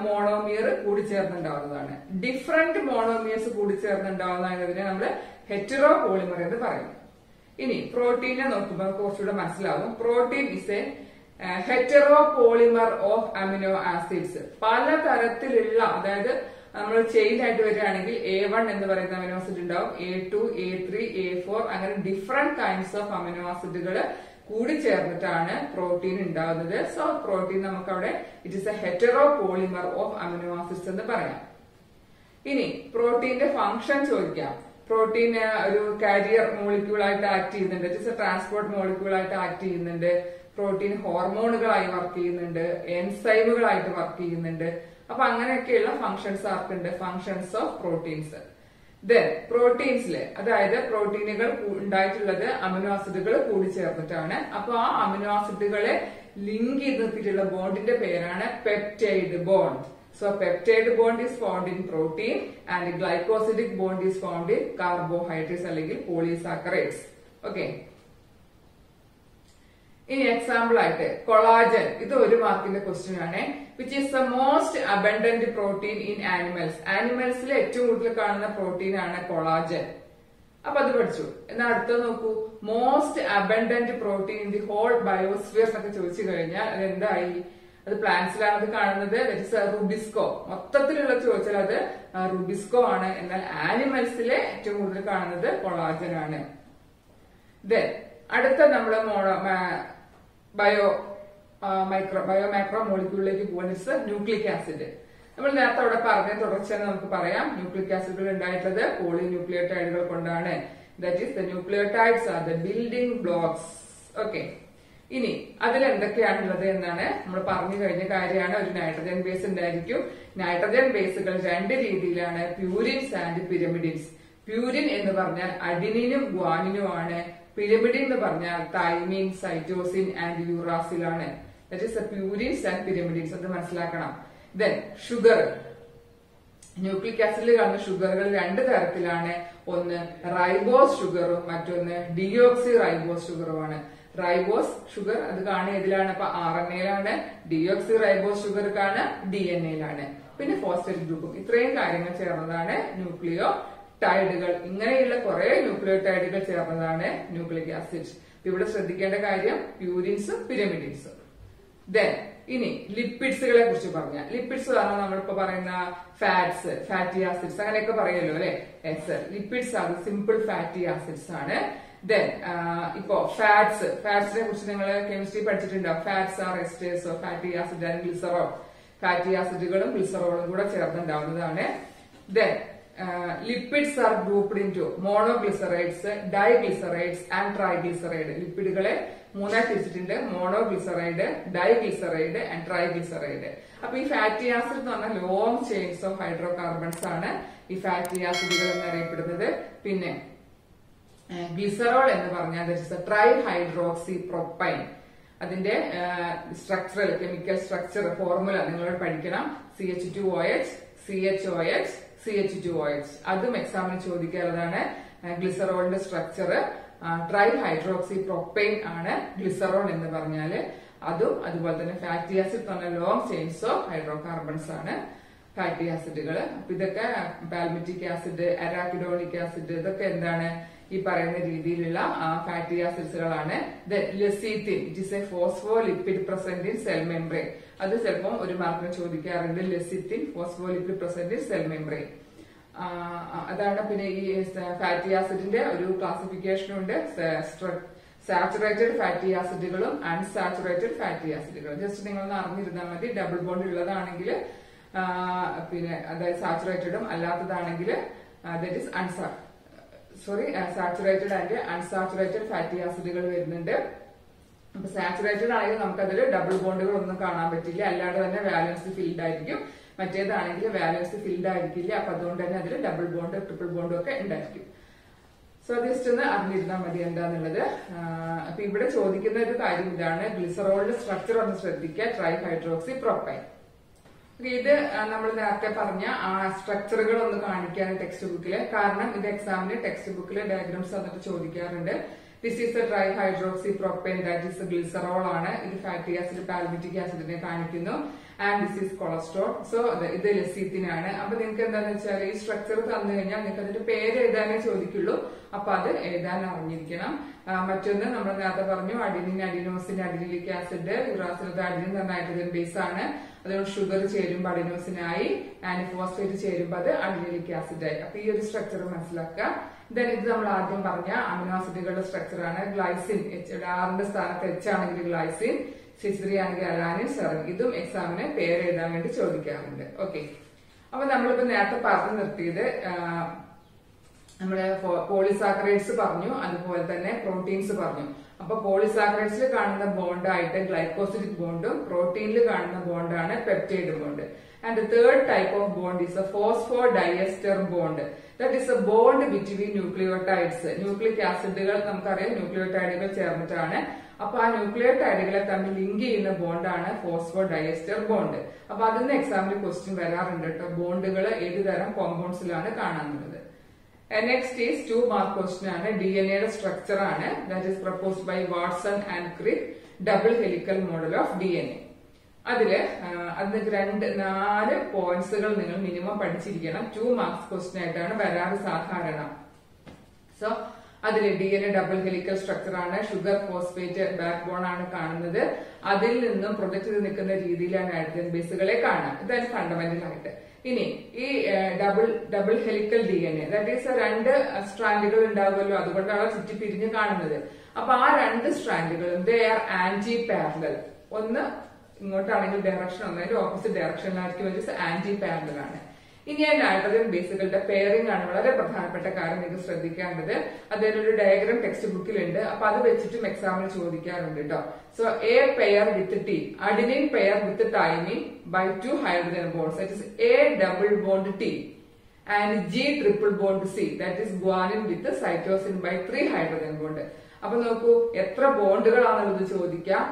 മോണോമിയർ കൂടിച്ചേർന്നുണ്ടാവുന്നതാണ്. ഡിഫറെന്റ് മോണോമിയേഴ്സ് കൂടിച്ചേർന്നുണ്ടാവുന്നതിനെ നമ്മൾ ഹെറ്ററോ പോളിമർ എന്ന് പറയും. ഇനി പ്രോട്ടീനെ നോക്കുമ്പോൾ കുറച്ചുകൂടെ മനസ്സിലാവും. Protein is a hetero polymer of amino acids. പലതരത്തിലുള്ള, അതായത് നമ്മൾ ചെയിൻ ആയിട്ട് വരികയാണെങ്കിൽ A1 എന്ന് പറയുന്ന അമിനോ ആസിഡ് ഉണ്ടാവും, A2, A3, A4 അങ്ങനെ ഡിഫറെന്റ് കൈൻഡ്സ് ഓഫ് അമിനോ ആസിഡുകൾ കൂടി ചേർന്നിട്ടാണ് പ്രോട്ടീൻ ഉണ്ടാകുന്നത്. സോ പ്രോട്ടീൻ നമുക്ക് അവിടെ it is a hetero polymer of amino acids എന്ന് പറയാം. ഇനി പ്രോട്ടീന്റെ ഫംഗ്ഷൻ ചോദിക്കാം. പ്രോട്ടീൻ ഒരു കാരിയർ മോളിക്യൂൾ ആയിട്ട് ആക്ട് ചെയ്യുന്നുണ്ട്, it is a transport molecule ആയിട്ട് ആക്ട് ചെയ്യുന്നുണ്ട്. പ്രോട്ടീൻ ഹോർമോണുകളായി വർക്ക് ചെയ്യുന്നുണ്ട്, എൻസൈമുകളായിട്ട് വർക്ക് ചെയ്യുന്നുണ്ട്. അപ്പൊ അങ്ങനെയൊക്കെയുള്ള ഫംഗ്ഷൻസ് ആർക്കുണ്ട്? Functions of proteins. ദെൻ പ്രോട്ടീൻസില്, അതായത് പ്രോട്ടീനുകൾ ഉണ്ടായിട്ടുള്ളത് അമിനോ ആസിഡുകൾ കൂടി ചേർന്നിട്ടാണ്. അപ്പൊ ആ അമിനോ ആസിഡുകളെ ലിങ്ക് ചെയ്ത് നിർത്തിയിട്ടുള്ള ബോണ്ടിന്റെ പേരാണ് peptide bond. So peptide bond is found in protein and glycosidic bond is found in carbohydrates അല്ലെങ്കിൽ polysaccharides. Okay. ഇനി എക്സാമ്പിൾ ആയിട്ട് കൊളാജൻ, ഇത് ഒരു മാർക്കിന്റെ ക്വസ്റ്റ്യൻ ആണ്. Which is the most abundant protein in animals. ആനിമൽസിൽ ഏറ്റവും കൂടുതൽ കാണുന്ന പ്രോട്ടീൻ ആണ് കൊളാജൻ. അപ്പൊ അത് പഠിച്ചു. എന്നാൽ അടുത്ത നോക്കൂ, most abundant protein in the whole biosphere എന്നൊക്കെ ചോദിച്ചു കഴിഞ്ഞാൽ അത് എന്തായി? അത് പ്ലാന്റ്സിലാണ് അത് കാണുന്നത്. That is rubisco. മൊത്തത്തിലുള്ള ചോദിച്ചാൽ അത് റുബിസ്കോ ആണ്. എന്നാൽ ആനിമൽസിലെ ഏറ്റവും കൂടുതൽ കാണുന്നത് കൊളാജൻ ആണ്. ദെൻ അടുത്ത നമ്മള് ബയോ മാക്രോ മോളിക്യൂളിലേക്ക് പോകുന്നത് ന്യൂക്ലിക് ആസിഡ്. നമ്മൾ നേരത്തെ അവിടെ പറഞ്ഞ തുടർച്ചയാണ് നമുക്ക് പറയാം. ന്യൂക്ലിക് ആസിഡുകൾ ഉണ്ടായിട്ടുള്ളത് പോളിന്യൂക്ലിയോടൈഡുകൾ കൊണ്ടാണ്. That is the nucleotides are the building blocks. Okay, ഇനി അതിൽ എന്തൊക്കെയാണുള്ളത് എന്നാണ് നമ്മൾ പറഞ്ഞു കഴിഞ്ഞ കാര്യമാണ്. ഒരു നൈട്രജൻ ബേസ് ഉണ്ടായിരിക്കും. നൈട്രജൻ ബേസുകൾ രണ്ട് രീതിയിലാണ്, പ്യൂരിൻസ് ആൻഡ് പിരമിഡിൻസ്. പ്യൂരിൻ എന്ന് പറഞ്ഞാൽ അഡിനിനും ഗ്വാനിനും ആണ്. പിരമിഡിൻ എന്ന് പറഞ്ഞാൽ തൈമിൻ, സൈറ്റോസിൻ ആൻഡ് യൂറാസിൽ ആണ്. That is purines and pyrimidines. അത് മനസ്സിലാക്കണം. Then sugar. ന്യൂക്ലിക് ആസിഡിൽ കാണുന്ന ഷുഗറുകൾ രണ്ട് തരത്തിലാണ്. ഒന്ന് റൈബോസ് ഷുഗറും മറ്റൊന്ന് ഡിയോക്സി റൈബോസ് ഷുഗറുമാണ്. റൈബോസ് ഷുഗർ അത് കാണുക ഇതിലാണ്, അപ്പൊ RNA-ലാണ്. ഡിയോക്സി റൈബോസ് ഷുഗർ കാണുക DNA-ലാണ്. പിന്നെ ഫോസ്ഫേറ്റ് ഗ്രൂപ്പും. ഇത്രയും കാര്യങ്ങൾ ചേർന്നതാണ് ന്യൂക്ലിയോടൈഡുകൾ. ഇങ്ങനെയുള്ള കുറെ ന്യൂക്ലിയോടൈഡുകൾ ചേർന്നതാണ് ന്യൂക്ലിക് ആസിഡ്. ഇവിടെ ശ്രദ്ധിക്കേണ്ട കാര്യം പ്യൂരിൻസും പിരമിഡിൻസും. ദെൻ ഇനി ലിപ്പിഡ്സുകളെ കുറിച്ച് പറഞ്ഞാൽ, ലിപ്പിഡ്സ് പറഞ്ഞാൽ നമ്മളിപ്പോ പറയുന്ന ഫാറ്റ്സ്, ഫാറ്റി ആസിഡ്സ് അങ്ങനെയൊക്കെ പറയുമല്ലോ അല്ലെ. ലിപ്പിഡ്സ് ആണ് സിമ്പിൾ ഫാറ്റി ആസിഡ്സ് ആണ്. ദെൻ ഇപ്പോ ഫാറ്റ്സിനെ കുറിച്ച് നിങ്ങൾ കെമിസ്ട്രി പഠിച്ചിട്ടുണ്ടാവും. Fats are esters of fatty acid and glycerol. Fatty ആസിഡുകളും ഗ്ലിസറോളും കൂടെ ചേർന്നുണ്ടാവുന്നതാണ്. Then lipids are grouped into monoglycerides, diglycerides and triglyceride. ലിപ്പിഡുകളെ മൂന്നായി തിരിച്ചിട്ടുണ്ട്. Monoglyceride, diglyceride and triglyceride. അപ്പൊ ഈ ഫാറ്റി ആസിഡ് എന്ന് പറഞ്ഞാൽ long chains of hydrocarbons ആണ് ഈ ഫാറ്റി ആസിഡുകൾ എന്നറിയപ്പെടുന്നത്. പിന്നെ ഗ്ലിസറോൾ എന്ന് പറഞ്ഞാൽ ട്രൈ ഹൈഡ്രോക്സി പ്രൊപ്പൈൻ. അതിന്റെ സ്ട്രക്ചറൽ കെമിക്കൽ സ്ട്രക്ചർ ഫോർമുല നിങ്ങളോട് പഠിക്കണം. CH2OH, CHOH, CH2OH. അതും എക്സാമിന് ചോദിക്കാറുള്ളതാണ്. ഗ്ലിസറോളിന്റെ സ്ട്രക്ചർ ട്രൈ ഹൈഡ്രോക്സി പ്രൊപ്പൈൻ ആണ് ഗ്ലിസറോൾ എന്ന് പറഞ്ഞാല്. അതും അതുപോലെ തന്നെ ഫാറ്റി ആസിഡ് പറഞ്ഞ long chains of hydrocarbons ആണ് ഫാറ്റി ആസിഡുകൾ. അപ്പൊ ഇതൊക്കെ പാൽമിറ്റിക് ആസിഡ്, അരാക്കിഡോണിക് ആസിഡ്, ഇതൊക്കെ എന്താണ് ഈ പറയുന്ന രീതിയിലുള്ള ഫാറ്റി ആസിഡ്സുകളാണ്. Lecithin, it is a phospholipid present in cell membrane. അത് ചിലപ്പോൾ ഒരു മാർക്കിന് ചോദിക്കാറുണ്ട്. Lecithin, phospholipid present in cell membrane. അതാണ്. പിന്നെ ഈ ഫാറ്റി ആസിഡിന്റെ ഒരു ക്ലാസിഫിക്കേഷൻ ഉണ്ട്. സാച്ചുറേറ്റഡ് ഫാറ്റി ആസിഡുകളും അൺസാച്ചുറേറ്റഡ് ഫാറ്റി ആസിഡുകളും. ജസ്റ്റ് നിങ്ങളൊന്ന് അറിഞ്ഞിരുന്നാൽ മതി. ഡബിൾ ബോണ്ട് ഉള്ളതാണെങ്കിൽ പിന്നെ അതായത് സാച്ചുറേറ്റഡും അല്ലാത്തതാണെങ്കിൽ that is saturated and unsaturated fatty ആസിഡുകൾ വരുന്നുണ്ട്. അപ്പൊ സാച്ചുറേറ്റഡ് ആണെങ്കിൽ നമുക്കതിൽ ഡബിൾ ബോണ്ടുകൾ ഒന്നും കാണാൻ പറ്റില്ല, അല്ലാതെ തന്നെ വാലൻസ് ഫിൽഡ് ആയിരിക്കും. മറ്റേതാണെങ്കിൽ വാലൻസ് ഫിൽഡ് ആയിരിക്കില്ല. അപ്പൊ അതുകൊണ്ട് തന്നെ അതിൽ ഡബിൾ ബോണ്ട്, ട്രിപ്പിൾ ബോണ്ടും ഒക്കെ ഉണ്ടായിരിക്കും. സോ ജസ്റ്റ് ഒന്ന് അറിഞ്ഞിരുന്നാൽ മതി എന്താന്നുള്ളത്. അപ്പൊ ഇവിടെ ചോദിക്കുന്ന ഒരു കാര്യം ഇതാണ്, ഗ്ലിസറോളിന്റെ സ്ട്രക്ചർ ഒന്ന് ശ്രദ്ധിക്കുക. Try hydroxy propyne. ഇത് നമ്മൾ നേരത്തെ പറഞ്ഞ ആ സ്ട്രക്ചറുകൾ ഒന്ന് കാണിക്കാൻ ടെക്സ്റ്റ് ബുക്കില്. കാരണം ഇത് എക്സാമിന് ടെക്സ്റ്റ് ബുക്കില് ഡയഗ്രാംസ് വന്നിട്ട് ചോദിക്കാറുണ്ട്. This is A try hydroxy propyne, that is glycerol ആണ്. ഇത് ഫാറ്റി ആസിഡ്, പാൽമിറ്റിക് ആസിഡിനെ കാണിക്കുന്നു. And this is cholesterol. So ഇത് ലെസീത്തിൻ ആണ്. അപ്പൊ നിങ്ങൾക്ക് എന്താണെന്ന് വെച്ചാൽ ഈ സ്ട്രക്ചർ തന്നു കഴിഞ്ഞാൽ നിങ്ങൾക്ക് അതിന്റെ പേര് എഴുതാനേ ചോദിക്കുള്ളൂ. അപ്പൊ അത് എഴുതാൻ അറിഞ്ഞിരിക്കണം. മറ്റൊന്ന് നമ്മൾ നേരത്തെ പറഞ്ഞു, അഡിനിൻ, അഡിനോസിൻ, അഡിനിലിക് ആസിഡ്, യുറാസിലത്തെ അഡിനിൻ എന്ന നൈട്രജൻ ബേസ് ആണ്. അതുകൊണ്ട് ഷുഗർ ചേരുമ്പോൾ അഡിനോസിനായി, ആൻഡ് ഫോസ്ഫേറ്റ് ചേരുമ്പോൾ അത് അഡിനിലിക് ആസിഡ് ആയി. അപ്പൊ ഈ ഒരു സ്ട്രക്ചർ മനസ്സിലാക്കുക. ദെൻ ഇത് നമ്മൾ ആദ്യം പറഞ്ഞ അമിനോ ആസിഡുകളുടെ സ്ട്രക്ചർ ആണ്. ഗ്ലൈസിൻ, ആറിന്റെ സ്ഥാനത്ത് H ആണെങ്കിൽ ഗ്ലൈസിൻ, C3 ആണെങ്കിൽ അലാനിൻ, സെറിൻ. ഇതും എക്സാമിന് പേര് എഴുതാൻ വേണ്ടി ചോദിക്കാറുണ്ട്. ഓക്കെ. അപ്പൊ നമ്മളിപ്പോ നേരത്തെ പറഞ്ഞു നിർത്തിയത് നമ്മുടെ പോളിസാക്കറൈഡ്സ് പറഞ്ഞു, അതുപോലെ തന്നെ പ്രോട്ടീൻസ് പറഞ്ഞു. അപ്പൊ പോളിസാക്കറൈഡ്സിൽ കാണുന്ന ബോണ്ടായിട്ട് ഗ്ലൈക്കോസിഡിക് ബോണ്ടും പ്രോട്ടീനിൽ കാണുന്ന ബോണ്ടാണ് peptide bond. And the third type of bond is a phosphodiester bond. That is a bond between nucleotides. Nucleic ആസിഡുകൾ നമുക്കറിയാം ന്യൂക്ലിയോടൈഡുകൾ ചേർന്നിട്ടാണ്. അപ്പൊ ആ ന്യൂക്ലിയോടൈഡുകളെ തമ്മിൽ ലിങ്ക് ചെയ്യുന്ന ബോണ്ടാണ് ഫോസ്ഫോഡയസ്റ്റർ ബോണ്ട്. അപ്പൊ അതിന് എക്സാമിൽ ക്വസ്റ്റ്യൻ വരാറുണ്ട് കേട്ടോ. ബോണ്ടുകൾ ഏത് തരം കോമ്പൗണ്ട്സിലാണ് കാണാനുള്ളത്. നെക്സ്റ്റ് ഈസ് 2 മാർക്ക് ക്വസ്റ്റ്യൻ ആണ്. DNA-യുടെ സ്ട്രക്ചർ ആണ്. That is proposed by Watson and Crick, double helical model of DNA. അതിന് 4 പോയിന്റ്സുകൾ നിങ്ങൾ മിനിമം പഠിച്ചിരിക്കണം. 2 മാർക്സ് ക്വസ്റ്റ്യൻ ആയിട്ടാണ് വരാറ് സാധാരണ. സോ അതിൽ DNA ഡബിൾ ഹെലിക്കൽ സ്ട്രക്ചർ ആണ്. ഷുഗർ ഫോസ്ഫേറ്റ് ബാക്ക് ബോൺ ആണ് കാണുന്നത്. അതിൽ നിന്നും പ്രൊജക്ട് ചെയ്ത് നിൽക്കുന്ന രീതിയിലാണ് നൈട്രജൻ ബേസുകളെ കാണാം. ഇതാണ് ഫണ്ടമെന്റൽ ആയിട്ട്. ഇനി ഈ double helical DNA, that is 2 സ്ട്രാൻഡുകൾ ഉണ്ടാവുമല്ലോ, അതുകൊണ്ടാണ് ചുറ്റി പിരിഞ്ഞ് കാണുന്നത്. അപ്പൊ ആ 2 സ്ട്രാൻഡുകളും ദേ ആർ ആന്റി പാരലൽ. ഒന്ന് ഇങ്ങോട്ടാണെങ്കിൽ ഡയറക്ഷൻ, ഒന്നതിന്റെ ഓപ്പോസിറ്റ് ഡയറക്ഷനിലായിരിക്കും, ആന്റി പാരലൽ ആണ്. ഇനി ആ നൈട്രജൻ ബേസുകളുടെ പെയറിംഗ് ആണ് വളരെ പ്രധാനപ്പെട്ട കാര്യം. ഇത് ശ്രദ്ധിക്കേണ്ടത്. അതിനൊരു ഡയഗ്രാം ടെക്സ്റ്റ് ബുക്കിലുണ്ട്. അപ്പൊ അത് വെച്ചിട്ടും എക്സാമിന് ചോദിക്കാറുണ്ട് കേട്ടോ. So A pair with T, adenine pair with thymine by 2 hydrogen bonds, that is A double bond T, and G triple bond C, that is guanine with cytosine by 3 hydrogen bond. അപ്പൊ നോക്കൂ എത്ര ബോണ്ടുകളാണെന്നുള്ളത് ചോദിക്കാം.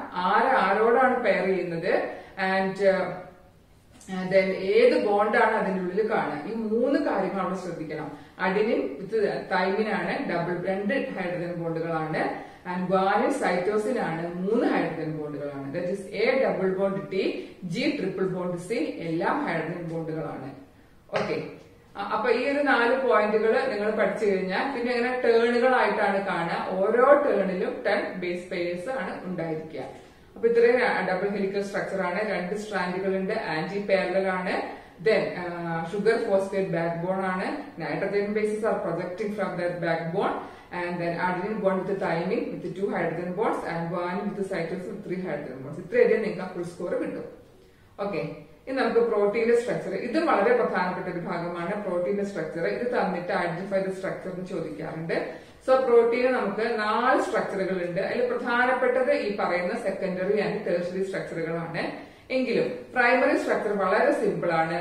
ആരോടാണ് pair ചെയ്യുന്നത്, and then ഏത് ബോണ്ടാണ് അതിന്റെ ഉള്ളിൽ കാണുക. ഈ 3 കാര്യങ്ങൾ അവിടെ ശ്രദ്ധിക്കണം. അഡിനിൻ വിത്ത് തൈമിൻ ആണ് 2 ഹൈഡ്രജൻ ബോണ്ടുകളാണ്. ആൻഡ് ഗ്വാനിൻ, സൈറ്റോസിൻ ആണ് 3 ഹൈഡ്രജൻ ബോണ്ടുകളാണ്. That is a double bond T, G triple bond C, എല്ലാം ഹൈഡ്രജൻ ബോണ്ടുകളാണ്. ഓക്കെ. അപ്പൊ ഈ ഒരു 4 പോയിന്റുകൾ നിങ്ങൾ പഠിച്ചു കഴിഞ്ഞാൽ പിന്നെ ഇങ്ങനെ ടേണുകളായിട്ടാണ് കാണുക. ഓരോ ടേണിലും 10 ബേസ് പെയേഴ്സ് ആണ് ഉണ്ടായിരിക്കുക. അപ്പൊ ഇത്രയും ഡബിൾ ഹെലിക്കൽ സ്ട്രക്ചർ ആണ്. 2 സ്ട്രാൻഡുകൾ ഉണ്ട്, ആന്റി പാരലൽ ആണ്. Then sugar phosphate backbone ആണ്. Nitrogen bases are projecting from that backbone, and then adenine bond with thymine with 2 hydrogen bonds and guanine with cytosine with 3 hydrogen bonds. ഇത്ര എഴുതിയാൽ നിങ്ങൾക്ക് full score കിട്ടും. Okay, ഇനി നമുക്ക് പ്രോട്ടീന്റെ structure. ഇത് വളരെ പ്രധാനപ്പെട്ട ഒരു ഭാഗമാണ് പ്രോട്ടീന്റെ സ്ട്രക്ചർ. ഇത് തന്നിട്ട് ഐഡന്റിഫൈ ദ സ്ട്രക്ചർ എന്ന് ചോദിക്കാറുണ്ട്. സോ പ്രോട്ടീന് നമുക്ക് 4 സ്ട്രക്ചറുകൾ ഉണ്ട്. അതിൽ പ്രധാനപ്പെട്ടത് ഈ പറയുന്ന സെക്കൻഡറി ആൻഡ് ടെർഷ്യറി സ്ട്രക്ചറുകളാണ്. എങ്കിലും പ്രൈമറി സ്ട്രക്ചർ വളരെ സിമ്പിൾ ആണ്.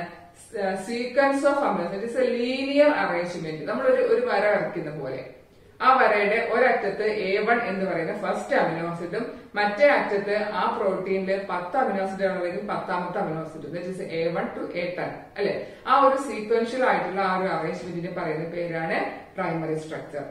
Sequence of aminos, it is a linear arrangement. നമ്മൾ ഒരു വര വരയ്ക്കുന്ന പോലെ ആ വരയുടെ ഒരറ്റത്ത് A1 എന്ന് പറയുന്ന ഫസ്റ്റ് അമിനോസിഡും മറ്റേ അറ്റത്ത് ആ പ്രോട്ടീനിൽ 10 അമിനോസിഡ് ആണെങ്കിൽ 10ാമത്തെ amino acid, that is A1 to A10 അല്ലെ. ആ ഒരു സീക്വൻഷ്യൽ ആയിട്ടുള്ള ആ ഒരു അറേഞ്ച്മെന്റിനെ പറയുന്ന പേരാണ് പ്രൈമറി സ്ട്രക്ചർ.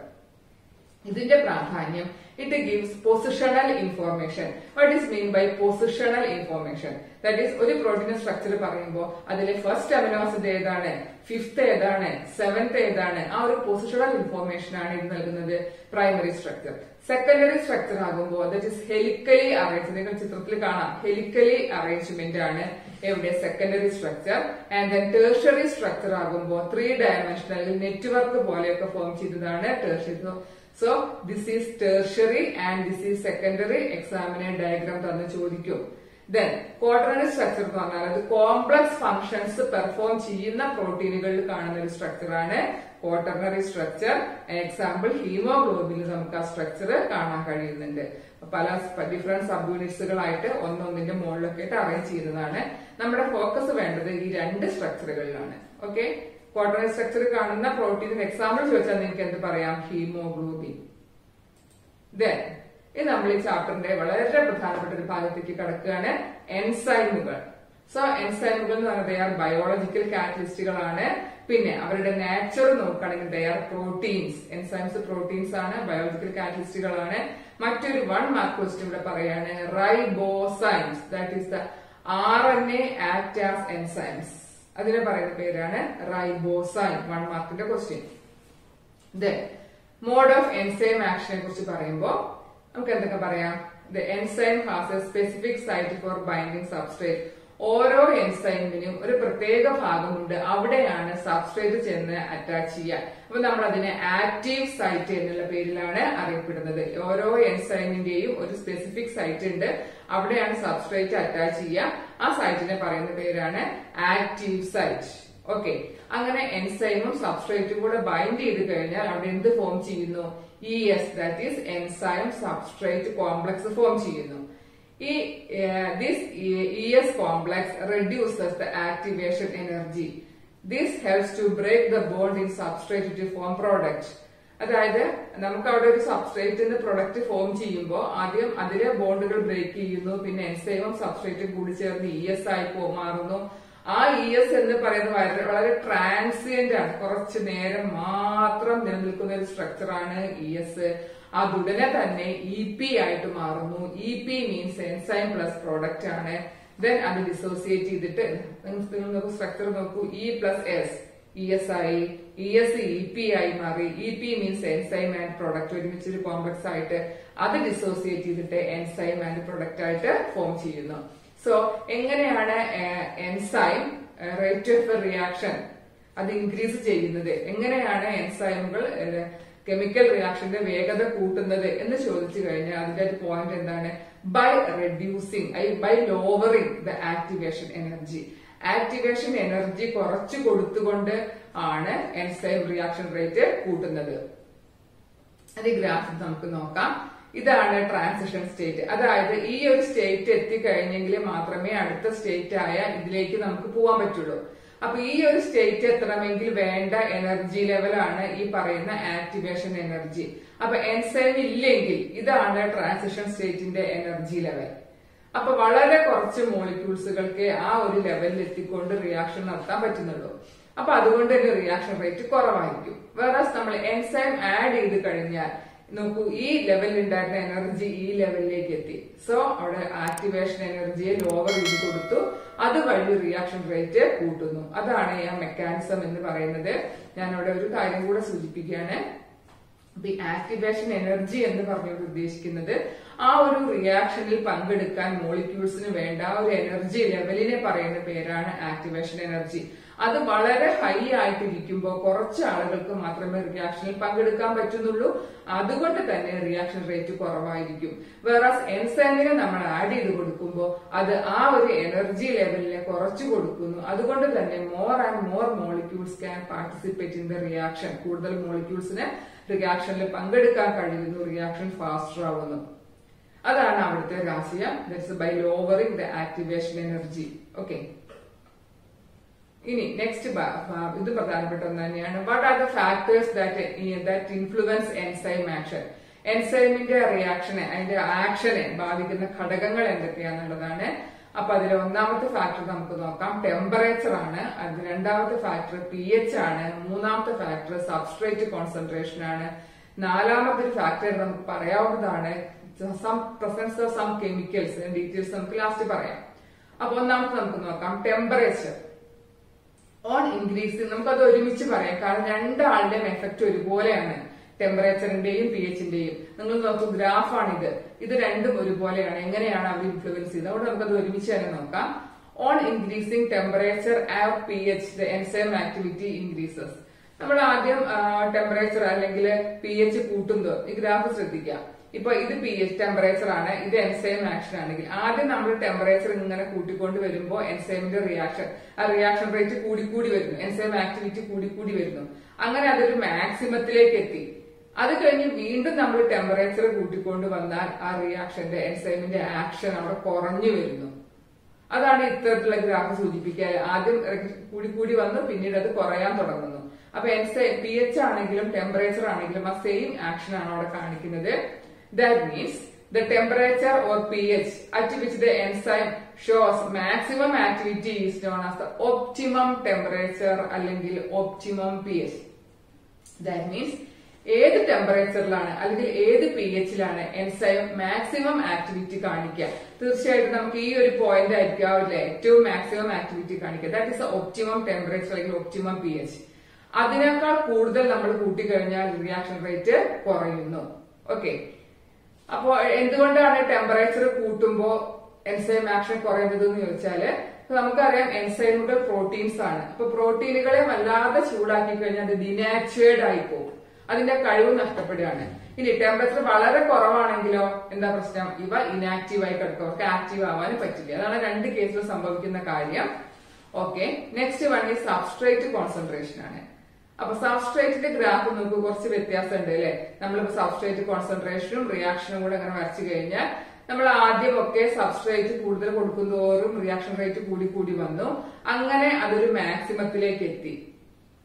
ഇതിന്റെ പ്രാധാന്യം, it gives positional information. What is mean by positional information? That is ഒരു പ്രോട്ടീൻ സ്ട്രക്ചർ പറയുമ്പോൾ അതിലെ ഫസ്റ്റ് അമിനോസിഡ് ഏതാണ്, 5th ഏതാണ്, 7th ഏതാണ്, ആ ഒരു പൊസിഷണൽ ഇൻഫോർമേഷൻ ആണ് ഇത് നൽകുന്നത് പ്രൈമറി സ്ട്രക്ചർ. സെക്കൻഡറി സ്ട്രക്ചർ ആകുമ്പോൾ ദാറ്റ് ഈസ് ഹെലിക്കലി അറേഞ്ച്. നിങ്ങൾ ചിത്രത്തിൽ കാണാം, ഹെലിക്കലി അറേഞ്ച്മെന്റ് ആണ് എവിടെ secondary structure. And then tertiary structure ആകുമ്പോൾ 3 ഡയമെൻഷണൽ നെറ്റ്വർക്ക് പോലെയൊക്കെ ഫോം ചെയ്തതാണ് tertiary. So this is tertiary and this is secondary. എക്സാമിന് ഡയഗ്രാം തന്ന് ചോദിക്കും. Then quaternary structure എന്ന് പറഞ്ഞാൽ അത് കോംപ്ലക്സ് ഫംഗ്ഷൻസ് പെർഫോം ചെയ്യുന്ന പ്രോട്ടീനുകളിൽ കാണുന്ന ഒരു സ്ട്രക്ചർ ആണ് ക്വാട്ടർണറി സ്ട്രക്ചർ. എക്സാമ്പിൾ ഹീമോഗ്ലോബിനിൽ നമുക്ക് ആ സ്ട്രക്ചർ കാണാൻ കഴിയുന്നുണ്ട്. പല ഡിഫറെന്റ് സബ് യൂണിറ്റ്സുകളായിട്ട് ഒന്നൊന്നിന്റെ മുകളിലൊക്കെ ആയിട്ട് അറേഞ്ച് ചെയ്യുന്നതാണ്. നമ്മുടെ ഫോക്കസ് വേണ്ടത് ഈ 2 സ്ട്രക്ചറുകളിലാണ്. ഓക്കെ, ക്വാട്ടർണറി സ്ട്രക്ചർ കാണുന്ന പ്രോട്ടീൻ എക്സാമ്പിൾ ചോദിച്ചാൽ നിങ്ങൾക്ക് എന്ത് പറയാം, ഹീമോഗ്ലോബിൻ. ദെൻ ഇത് നമ്മൾ ഈ ചാപ്റ്ററിന്റെ വളരെ പ്രധാനപ്പെട്ട ഒരു ഭാഗത്തേക്ക് കടക്കുകയാണ്, എൻസൈമുകൾ. സോ എൻസൈമുകൾ എന്ന് പറഞ്ഞാൽ ബയോളജിക്കൽ കാറ്റലിസ്റ്റുകളാണ്. പിന്നെ അവരുടെ നേച്ചർ നോക്കുകയാണെങ്കിൽ they are proteins. Enzymes proteins ആണ്, ബയോളജിക്കൽ കാറ്റലിസ്റ്റുകളാണ്. മറ്റൊരു 1 മാർക്ക് ക്വസ്റ്റ്യൻ ഇവിടെ പറയാണ്, ribozymes. That is the RNA act as enzymes. അതിനെ പറയുന്ന പേരാണ് റൈബോസൈം. 1 മാർക്കിന്റെ question. Then mode of enzyme ആക്ഷനെ കുറിച്ച് പറയുമ്പോൾ നമുക്ക് എന്തൊക്കെ പറയാം? The enzyme has a specific site for binding substrate. ഓരോ എൻസൈമിനും ഒരു പ്രത്യേക ഭാഗമുണ്ട്, അവിടെയാണ് സബ്സ്ട്രേറ്റ് ചെന്ന് അറ്റാച്ച് ചെയ്യുക. അപ്പൊ നമ്മൾ അതിനെ ആക്റ്റീവ് സൈറ്റ് എന്നുള്ള പേരിലാണ് അറിയപ്പെടുന്നത്. ഓരോ എൻസൈമിന്റെയും ഒരു സ്പെസിഫിക് സൈറ്റ് ഉണ്ട്, അവിടെയാണ് സബ്സ്ട്രേറ്റ് അറ്റാച്ച് ചെയ്യുക. ആ സൈറ്റിനെ പറയുന്ന പേരാണ് ആക്റ്റീവ് സൈറ്റ്. ഓക്കെ, അങ്ങനെ എൻസൈമും സബ്സ്ട്രേറ്റും കൂടെ ബൈൻഡ് ചെയ്ത് കഴിഞ്ഞാൽ അവിടെ എന്ത് ഫോം ചെയ്യുന്നു? ES, that is enzyme substrate complex form ചെയ്യുന്നു. This ES complex reduces the activation energy. This helps to break the bond in substrate to form product. അതായത് നമുക്ക് അവിടെ ഒരു സബ്സ്ട്രേറ്റിന്റെ പ്രൊഡക്റ്റ് ഫോം ചെയ്യുമ്പോൾ ആദ്യം അതിലെ ബോണ്ടുകൾ ബ്രേക്ക് ചെയ്യുന്നു, പിന്നെ എൻസൈമും സബ്സ്ട്രേറ്റും കൂടി ചേർന്ന് ES ആയി മാറുന്നു. ആ ES എന്ന് പറയുന്നത് വളരെ ട്രാൻസിയന്റ് ആണ്, കുറച്ചു നേരം മാത്രം നിലനിൽക്കുന്ന ഒരു സ്ട്രക്ചറാണ് ES. അതുടനെ തന്നെ EP ആയിട്ട് മാറുന്നു. EP means enzyme plus product ആണ്. ദെൻ അത് ഡിസോസിയേറ്റ് ചെയ്തിട്ട് നിങ്ങൾ സ്ട്രക്ചർ നോക്കൂ, E+S ES ആയി, ES EP ആയി മാറി. EP means enzyme and product ഒരുമിച്ചൊരു കോംപ്ലക്സ് ആയിട്ട് അത് ഡിസോസിയേറ്റ് ചെയ്തിട്ട് എൻസൈം ആൻഡ് പ്രൊഡക്റ്റ് ആയിട്ട് ഫോം ചെയ്യുന്നു. സോ എങ്ങനെയാണ് എൻസൈം റേറ്റ് ഓഫ് റിയാക്ഷൻ അത് ഇൻക്രീസ് ചെയ്യുന്നത്, എങ്ങനെയാണ് എൻസൈമുകൾ കെമിക്കൽ റിയാക്ഷന്റെ വേഗത കൂട്ടുന്നത് എന്ന് ചോദിച്ചു കഴിഞ്ഞാൽ അതിന്റെ ഒരു പോയിന്റ് എന്താണ്? By reducing, by lowering the activation energy. Activation energy കുറച്ചു കൊടുത്തുകൊണ്ട് ആണ് എൻസൈം റിയാക്ഷൻ റേറ്റ് കൂട്ടുന്നത്. അത് ഈ ഗ്രാഫിൽ നമുക്ക് നോക്കാം. ഇതാണ് ട്രാൻസിഷൻ സ്റ്റേറ്റ്. അതായത് ഈ ഒരു സ്റ്റേറ്റ് എത്തിക്കഴിഞ്ഞെങ്കിൽ മാത്രമേ അടുത്ത സ്റ്റേറ്റ് ആയ ഇതിലേക്ക് നമുക്ക് പോകാൻ പറ്റുള്ളൂ. അപ്പൊ ഈ ഒരു സ്റ്റേറ്റ് എത്തണമെങ്കിൽ വേണ്ട എനർജി ലെവലാണ് ഈ പറയുന്ന ആക്ടിവേഷൻ എനർജി. അപ്പൊ എൻസൈം ഇല്ലെങ്കിൽ ഇതാണ് ട്രാൻസിഷൻ സ്റ്റേറ്റിന്റെ എനർജി ലെവൽ. അപ്പൊ വളരെ കുറച്ച് മോളിക്യൂൾസുകൾക്ക് ആ ഒരു ലെവലിൽ എത്തിക്കൊണ്ട് റിയാക്ഷൻ നടത്താൻ പറ്റുന്നുള്ളൂ. അപ്പൊ അതുകൊണ്ട് തന്നെ റിയാക്ഷൻ റേറ്റ് കുറവായിരിക്കും. വേറെ നമ്മൾ എൻസൈം ആഡ് ചെയ്ത് കഴിഞ്ഞാൽ നോക്കൂ, ഈ ലെവലിൽ ഉണ്ടായിരുന്ന എനർജി ഈ ലെവലിലേക്ക് എത്തി. സോ അവിടെ ആക്ടിവേഷൻ എനർജിയെ ലോവർ ചെയ്ത് കൊടുത്തു, അതുവഴി റിയാക്ഷൻ റേറ്റ് കൂട്ടുന്നു. അതാണ് ഈ മെക്കാനിസം എന്ന് പറയുന്നത്. ഞാൻ അവിടെ ഒരു കാര്യം കൂടെ സൂചിപ്പിക്കുകയാണ്. ഈ ആക്ടിവേഷൻ എനർജി എന്ന് പറഞ്ഞുകൊണ്ട് ഉദ്ദേശിക്കുന്നത് ആ ഒരു റിയാക്ഷനിൽ പങ്കെടുക്കാൻ മോളിക്യൂൾസിന് വേണ്ട ഒരു എനർജി ലെവലിനെ പറയുന്ന പേരാണ് ആക്ടിവേഷൻ എനർജി. അത് വളരെ ഹൈ ആയിട്ടിരിക്കുമ്പോൾ കുറച്ച് ആളുകൾക്ക് മാത്രമേ റിയാക്ഷനിൽ പങ്കെടുക്കാൻ പറ്റുന്നുള്ളൂ. അതുകൊണ്ട് തന്നെ റിയാക്ഷൻ റേറ്റ് കുറവായിരിക്കും. വേറാസ് എൻസൈമിനെ നമ്മൾ ആഡ് ചെയ്ത് കൊടുക്കുമ്പോൾ അത് ആ ഒരു എനർജി ലെവലിനെ കുറച്ചു കൊടുക്കുന്നു. അതുകൊണ്ട് തന്നെ more and more molecules can participate in the reaction. കൂടുതൽ മോളിക്യൂൾസിന് റിയാക്ഷനിൽ പങ്കെടുക്കാൻ കഴിയുന്നു, റിയാക്ഷൻ ഫാസ്റ്റർ ആവുന്നു. അതാണ് അവിടുത്തെ രാശിയം. That's by lowering the activation energy. Okay, ഇനി നെക്സ്റ്റ് ഇത് പ്രധാനപ്പെട്ട ഒന്ന് തന്നെയാണ്. What are the factors that influence enzyme action? എൻസൈമിന്റെ റിയാക്ഷനെ, അതിന്റെ ആക്ഷനെ ബാധിക്കുന്ന ഘടകങ്ങൾ എന്തൊക്കെയാന്നുള്ളതാണ്. അപ്പൊ അതിൽ ഒന്നാമത്തെ ഫാക്ടർ നമുക്ക് നോക്കാം, ടെമ്പറേച്ചർ ആണ്. അത് രണ്ടാമത്തെ ഫാക്ടർ pH ആണ്. മൂന്നാമത്തെ ഫാക്ടർ സബ്സ്ട്രേറ്റ് കോൺസെൻട്രേഷൻ ആണ്. നാലാമത്തെ ഒരു ഫാക്ടർ നമുക്ക് പറയാവുന്നതാണ് presence of some chemicals. Details നമുക്ക് ലാസ്റ്റ് പറയാം. അപ്പൊ ഒന്നാമത്തെ നമുക്ക് നോക്കാം, ടെമ്പറേച്ചർ. ഓൺ ഇൻക്രീസിംഗ്, നമുക്കത് ഒരുമിച്ച് പറയാം, കാരണം രണ്ടാളുടെയും എഫക്ട് ഒരുപോലെയാണ്, ടെമ്പറേച്ചറിന്റെയും pHന്റെയും. നിങ്ങൾ നോക്കൂ, ഗ്രാഫാണിത്. ഇത് രണ്ടും ഒരുപോലെയാണ്. എങ്ങനെയാണ് അവർ ഇൻഫ്ലുവൻസ് ചെയ്തത്? അതുകൊണ്ട് നമുക്കത് ഒരുമിച്ച് തന്നെ നോക്കാം. On increasing temperature and pH the enzyme activity increases. നമ്മൾ ആദ്യം ടെമ്പറേച്ചർ അല്ലെങ്കിൽ pH കൂട്ടുന്നത് ഈ ഗ്രാഫ് ശ്രദ്ധിക്കാം. ഇപ്പൊ ഇത് pH ടെമ്പറേച്ചർ ആണ്, ഇത് എൻസൈം ആക്ഷൻ ആണെങ്കിൽ ആദ്യം നമ്മൾ ടെമ്പറേച്ചർ ഇങ്ങനെ കൂട്ടിക്കൊണ്ട് വരുമ്പോൾ എൻസൈമിന്റെ റിയാക്ഷൻ, ആ റിയാക്ഷൻ റേറ്റ് കൂടിക്കൂടി വരുന്നു, എൻസൈം ആക്ടിവിറ്റി കൂടിക്കൂടി വരുന്നു. അങ്ങനെ അതൊരു മാക്സിമത്തിലേക്ക് എത്തി. അത് കഴിഞ്ഞ് വീണ്ടും നമ്മൾ ടെമ്പറേച്ചർ കൂട്ടിക്കൊണ്ട് വന്നാൽ ആ റിയാക്ഷന്റെ എൻസൈമിന്റെ ആക്ഷൻ അവിടെ കുറഞ്ഞു വരുന്നു. അതാണ് ഇത്തരത്തിലുള്ള ഗ്രാഫ് സൂചിപ്പിക്കുക. ആദ്യം കൂടിക്കൂടി വന്നു, പിന്നീട് അത് കുറയാൻ തുടങ്ങുന്നു. അപ്പൊ എൻസൈം pH ആണെങ്കിലും ടെമ്പറേച്ചർ ആണെങ്കിലും ആ സെയിം ആക്ഷൻ ആണ് അവിടെ കാണിക്കുന്നത്. That means the temperature or pH at which the enzyme shows maximum activity is known as the optimum temperature അല്ലെങ്കിൽ optimum pH. That means ഏത് ടെമ്പറേച്ചറിലാണ് അല്ലെങ്കിൽ ഏത് pHലാണ് എൻസൈം മാക്സിമം ആക്ടിവിറ്റി കാണിക്കുക? തീർച്ചയായിട്ടും നമുക്ക് ഈ ഒരു പോയിന്റ് ആയിരിക്കാവില്ല ഏറ്റവും മാക്സിമം ആക്ടിവിറ്റി കാണിക്കുക. ദാറ്റ് ഇസ് ഒപ്റ്റിമം ടെമ്പറേച്ചർ അല്ലെങ്കിൽ ഒപ്റ്റിമം pH. അതിനേക്കാൾ കൂടുതൽ നമ്മൾ കൂട്ടിക്കഴിഞ്ഞാൽ റിയാക്ഷൻ റേറ്റ് കുറയുന്നു. ഓക്കെ, അപ്പോ എന്തുകൊണ്ടാണ് ടെമ്പറേച്ചർ കൂട്ടുമ്പോ എൻസൈം ആക്ഷൻ കുറയുന്നത് എന്ന് ചോദിച്ചാല്, നമുക്കറിയാം എൻസൈമുകൾ പ്രോട്ടീൻസ് ആണ്. അപ്പൊ പ്രോട്ടീനുകളെ വല്ലാതെ ചൂടാക്കി കഴിഞ്ഞാൽ അത് ഡിനാച്ചുവേർഡ് ആയി പോകും, അതിന്റെ കഴിവ് നഷ്ടപ്പെടുകയാണ്. ഇനി ടെമ്പറേച്ചർ വളരെ കുറവാണെങ്കിലോ എന്താ പ്രശ്നം? ഇവ ഇനാക്റ്റീവ് ആയി കിടക്കും, അവർക്ക് ആക്റ്റീവ് ആവാനും പറ്റില്ല. അതാണ് രണ്ട് കേസിൽ സംഭവിക്കുന്ന കാര്യം. ഓക്കെ, നെക്സ്റ്റ് വൺ ഈ സബ്സ്ട്രേറ്റ് കോൺസെൻട്രേഷൻ ആണ്. അപ്പൊ സബ്സ്ട്രേറ്റിന്റെ ഗ്രാഫ് നമുക്ക് കുറച്ച് വ്യത്യാസം ഉണ്ട് അല്ലെ? നമ്മളിപ്പോ സബ്സ്ട്രേറ്റ് കോൺസെൻട്രേഷനും റിയാക്ഷനും കൂടെ അങ്ങനെ വരച്ചു കഴിഞ്ഞാൽ നമ്മൾ ആദ്യമൊക്കെ സബ്സ്ട്രേറ്റ് കൂടുതൽ കൊടുക്കുന്നതോറും റിയാക്ഷൻ റേറ്റ് കൂടി കൂടി വന്നു, അങ്ങനെ അതൊരു മാക്സിമത്തിലേക്ക് എത്തി.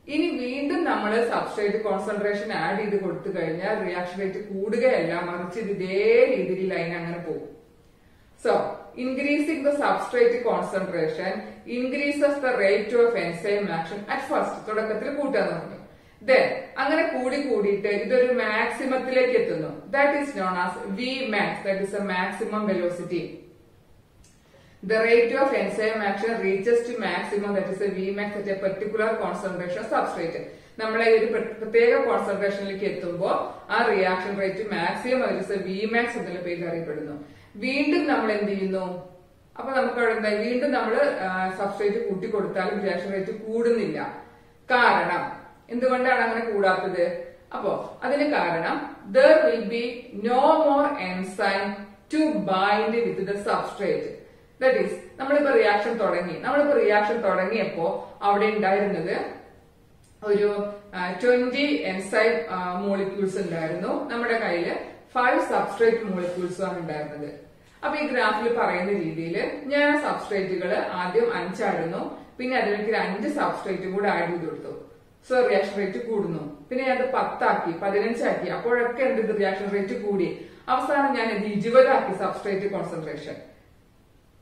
ഇനി വീണ്ടും നമ്മൾ സബ്സ്ട്രേറ്റ് കോൺസെൻട്രേഷൻ ആഡ് ചെയ്ത് കൊടുത്തു കഴിഞ്ഞാൽ റിയാക്ഷൻ റേറ്റ് കൂടുകയല്ല, മറിച്ച് ഇത് ഇതേ രീതിയിൽ ലൈൻ അങ്ങനെ പോകും. So, increasing the substrate concentration increases the rate of enzyme action at first. തുടക്കത്തിൽ കൂട്ടാൻ തുടങ്ങി. Then, അങ്ങനെ കൂടിയിട്ട് ഇതൊരു മാക്സിമത്തിലേക്ക് എത്തുന്നു. That is known as Vmax, that is a maximum velocity. The rate of enzyme action reaches to maximum, that is a Vmax at a particular concentration of substrate. നമ്മളെ ഒരു പ്രത്യേക കോൺസെൻട്രേഷനിലേക്ക് എത്തുമ്പോൾ ആ reaction rate maximum, that is a Vmax എന്നുള്ള പേരിൽ അറിയപ്പെടുന്നു. വീണ്ടും നമ്മൾ എന്ത് ചെയ്യുന്നു? അപ്പൊ നമുക്ക് അവിടെ എന്താ, വീണ്ടും നമ്മൾ സബ്സ്ട്രേറ്റ് കൂട്ടി കൊടുത്താലും റിയാക്ഷൻ റേറ്റ് കൂടുന്നില്ല. കാരണം എന്തുകൊണ്ടാണ് അങ്ങനെ കൂടാത്തത്? അപ്പോ അതിന് കാരണം there will be no more enzyme to bind with the substrate. That is, നമ്മളിപ്പോ റിയാക്ഷൻ തുടങ്ങിയപ്പോ അവിടെ ഉണ്ടായിരുന്നത് ഒരു 20 എൻസൈം മോളിക്യൂൾസ് ഉണ്ടായിരുന്നു. നമ്മുടെ കയ്യില് 5 സബ്സ്ട്രേറ്റ് മോളിക്യൂൾസും ആണ് ഉണ്ടായിരുന്നത്. അപ്പൊ ഈ ഗ്രാഫിൽ പറയുന്ന രീതിയിൽ ഞാൻ സബ്സ്ട്രേറ്റുകൾ ആദ്യം 5 ആയിരുന്നു, പിന്നെ അതിലേക്ക് 5 സബ്സ്ട്രേറ്റും കൂടെ ആഡ് ചെയ്ത് കൊടുത്തു. സോ റിയാക്ഷൻ റേറ്റ് കൂടുന്നു. പിന്നെ ഞാൻ 10 ആക്കി, 15 ആക്കി. അപ്പോഴൊക്കെ എന്ത് റിയാക്ഷൻ റേറ്റ് കൂടി. അവസാനം ഞാൻ 20 ആക്കി സബ്സ്ട്രേറ്റ് കോൺസെൻട്രേഷൻ.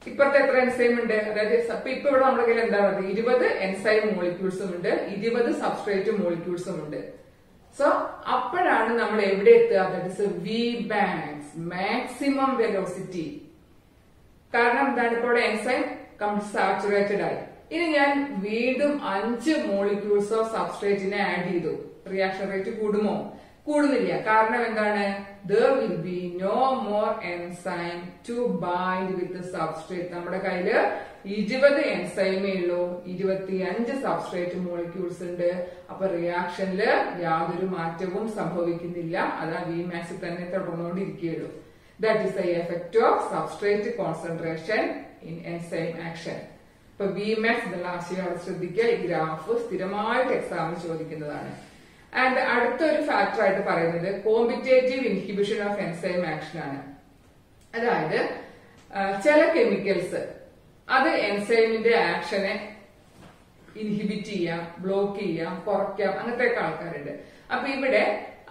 ഇപ്പത്തെ എത്ര എൻസൈം ഉണ്ട്? അതായത് ഇപ്പൊ ഇവിടെ നമ്മുടെ കയ്യിൽ എന്താ പറയുക, 20 എൻസൈം മോളിക്യൂൾസും ഉണ്ട്, 20 സബ്സ്ട്രേറ്റ് മോളിക്യൂൾസും ഉണ്ട്. സോ അപ്പോഴാണ് നമ്മൾ എവിടെ എത്തുക? That is Vmax, maximum velocity. കാരണം എന്താണ്? ഇപ്പോൾ എൻസൈം സാച്ചുറേറ്റഡ് ആയി. ഇനി ഞാൻ വീണ്ടും 5 മോളിക്യൂൾസ് ഓഫ് സബ്സ്ട്രേറ്റിനെ ആഡ് ചെയ്തു. റിയാക്ഷൻ റേറ്റ് കൂടുമോ? കൂടുന്നില്ല. കാരണം എന്താണ്? there will be no more enzyme to bind with the substrate. നമ്മുടെ കയ്യില് 20 എൻസൈമേ ഉള്ളൂ, 25 സബ്സ്ട്രേറ്റ് മോളിക്യൂൾസ് ഉണ്ട്. അപ്പൊ റിയാക്ഷനില് യാതൊരു മാറ്റവും സംഭവിക്കുന്നില്ല. അതാ Vmax തന്നെ തുടർന്നുകൊണ്ടിരിക്കുകയുള്ളൂ. That is the effect of substrate concentration in enzyme action. ഇപ്പൊ Vmax എന്നുള്ള ആശയം അവിടെ ശ്രദ്ധിക്കുക. ഈ ഗ്രാഫ് സ്ഥിരമായിട്ട് എക്സാമിന് ചോദിക്കുന്നതാണ്. ആൻഡ് അടുത്തൊരു ഫാക്ടർ ആയിട്ട് പറയുന്നത് competitive inhibition of enzyme action ആണ്. അതായത് ചില കെമിക്കൽസ് അത് എൻസൈമിന്റെ ആക്ഷനെ ഇൻഹിബിറ്റ് ചെയ്യാം, ബ്ലോക്ക് ചെയ്യാം, കുറയ്ക്കാം, അങ്ങനത്തെ ആൾക്കാരുണ്ട്. അപ്പൊ ഇവിടെ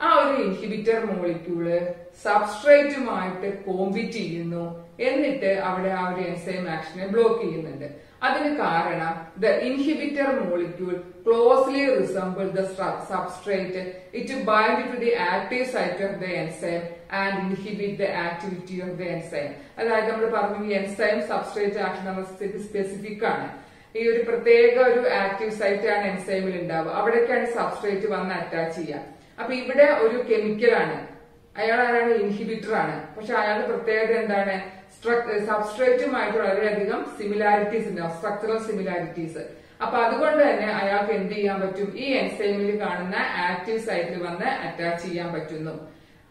ആ ഒരു ഇൻഹിബിറ്റർ മോളിക്യൂള് സബ്സ്ട്രേറ്റുമായിട്ട് കോമ്പീറ്റ് ചെയ്യുന്നു, എന്നിട്ട് അവിടെ ആ ഒരു എൻസൈം ആക്ഷനെ ബ്ലോക്ക് ചെയ്യുന്നുണ്ട്. അതിന് കാരണം the inhibitor molecule closely resemble the substrate, it bind to the active site of the enzyme and inhibit the activity of the enzyme. അതായത് നമ്മൾ പറഞ്ഞു ഈ എൻസൈം സബ്സ്ട്രേറ്റ് ആക്ഷൻ നമ്മൾ സ്പെസിഫിക് ആണ്. ഈ ഒരു പ്രത്യേക ഒരു ആക്റ്റീവ് സൈറ്റ് ആണ് എൻസൈമിൽ ഉണ്ടാവുക. അവിടേക്കാണ് സബ്സ്ട്രേറ്റ് വന്ന് അറ്റാച്ച് ചെയ്യുക. അപ്പൊ ഇവിടെ ഒരു കെമിക്കലാണ്, അയാൾ ആരാണ്? ഇൻഹിബിറ്റർ ആണ്. പക്ഷെ അയാളുടെ പ്രത്യേകത എന്താണ്? സബ്സ്ട്രേറ്റുമായിട്ട് വളരെയധികം സിമിലാരിറ്റീസ് ഉണ്ടാവും, സ്ട്രക്ചറൽ സിമിലാരിറ്റീസ്. അപ്പൊ അതുകൊണ്ട് തന്നെ അയാൾക്ക് എന്ത് ചെയ്യാൻ പറ്റും? ഈ എൻസൈമിൽ കാണുന്ന ആക്റ്റീവ് സൈറ്റിൽ വന്ന് അറ്റാച്ച് ചെയ്യാൻ പറ്റുന്നു.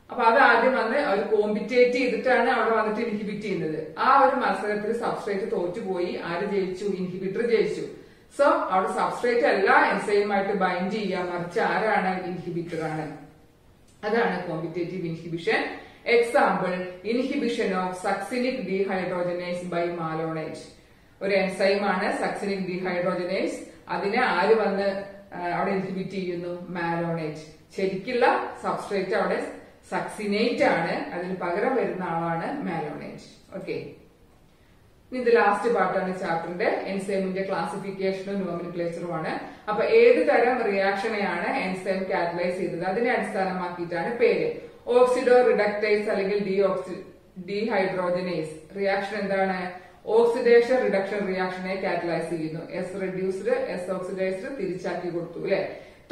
അപ്പൊ അത് ആദ്യം വന്ന് അവർ കോമ്പിറ്റേറ്റ് ചെയ്തിട്ടാണ് അവിടെ വന്നിട്ട് ഇൻഹിബിറ്റ് ചെയ്യുന്നത്. ആ ഒരു മത്സരത്തിൽ സബ്സ്ട്രേറ്റ് തോറ്റുപോയി. ആര് ജയിച്ചു? ഇൻഹിബിറ്റർ ജയിച്ചു. സോ അവിടെ സബ്സ്ട്രേറ്റ് അല്ല എൻസൈമുമായിട്ട് ബൈൻഡ് ചെയ്യാൻ, മറിച്ച് ആരാണ്? ഇൻഹിബിറ്റർ ആണ്. അതാണ് competitive inhibition. Example inhibition of succinic dehydrogenase by malonate. ഒരു എൻസൈമാണ് സക്സിനിക് ഡീഹൈഡ്രോജനേസ്. അതിനെ ആര് വന്ന് അവിടെ ഇൻഹിബിറ്റ് ചെയ്യുന്നു? മാലോണേറ്റ്. ശരിക്കുള്ള സബ്സ്ട്രേറ്റ് അവിടെ സക്സിനേറ്റ് ആണ്, അതിന് പകരം വരുന്ന ആളാണ് മാലോണേറ്റ്. ഓക്കെ, ഇത് ലാസ്റ്റ് പാർട്ടാണ് ചാപ്റ്ററിന്റെ. എൻസൈമിന്റെ ക്ലാസിഫിക്കേഷനും നോമിനിക്ലേച്ചറുമാണ്. അപ്പൊ ഏത് തരം റിയാക്ഷനെയാണ് എൻസൈം കാറ്റലൈസ് ചെയ്തത് അതിനെ അടിസ്ഥാനമാക്കിയിട്ടാണ് പേര്. ഓക്സിഡോ റിഡക്ടൈസ് അല്ലെങ്കിൽ ഡീഹൈഡ്രോജനേസ് റിയാക്ഷൻ എന്താണ്? ഓക്സിഡേഷൻ റിഡക്ഷൻ റിയാക്ഷനെ കാറ്റലൈസ് ചെയ്യുന്നു. എസ് റെഡ്യൂസ്ഡ്, എസ് ഓക്സിഡൈസ്ഡ് തിരിച്ചാക്കി കൊടുത്തു അല്ലെ.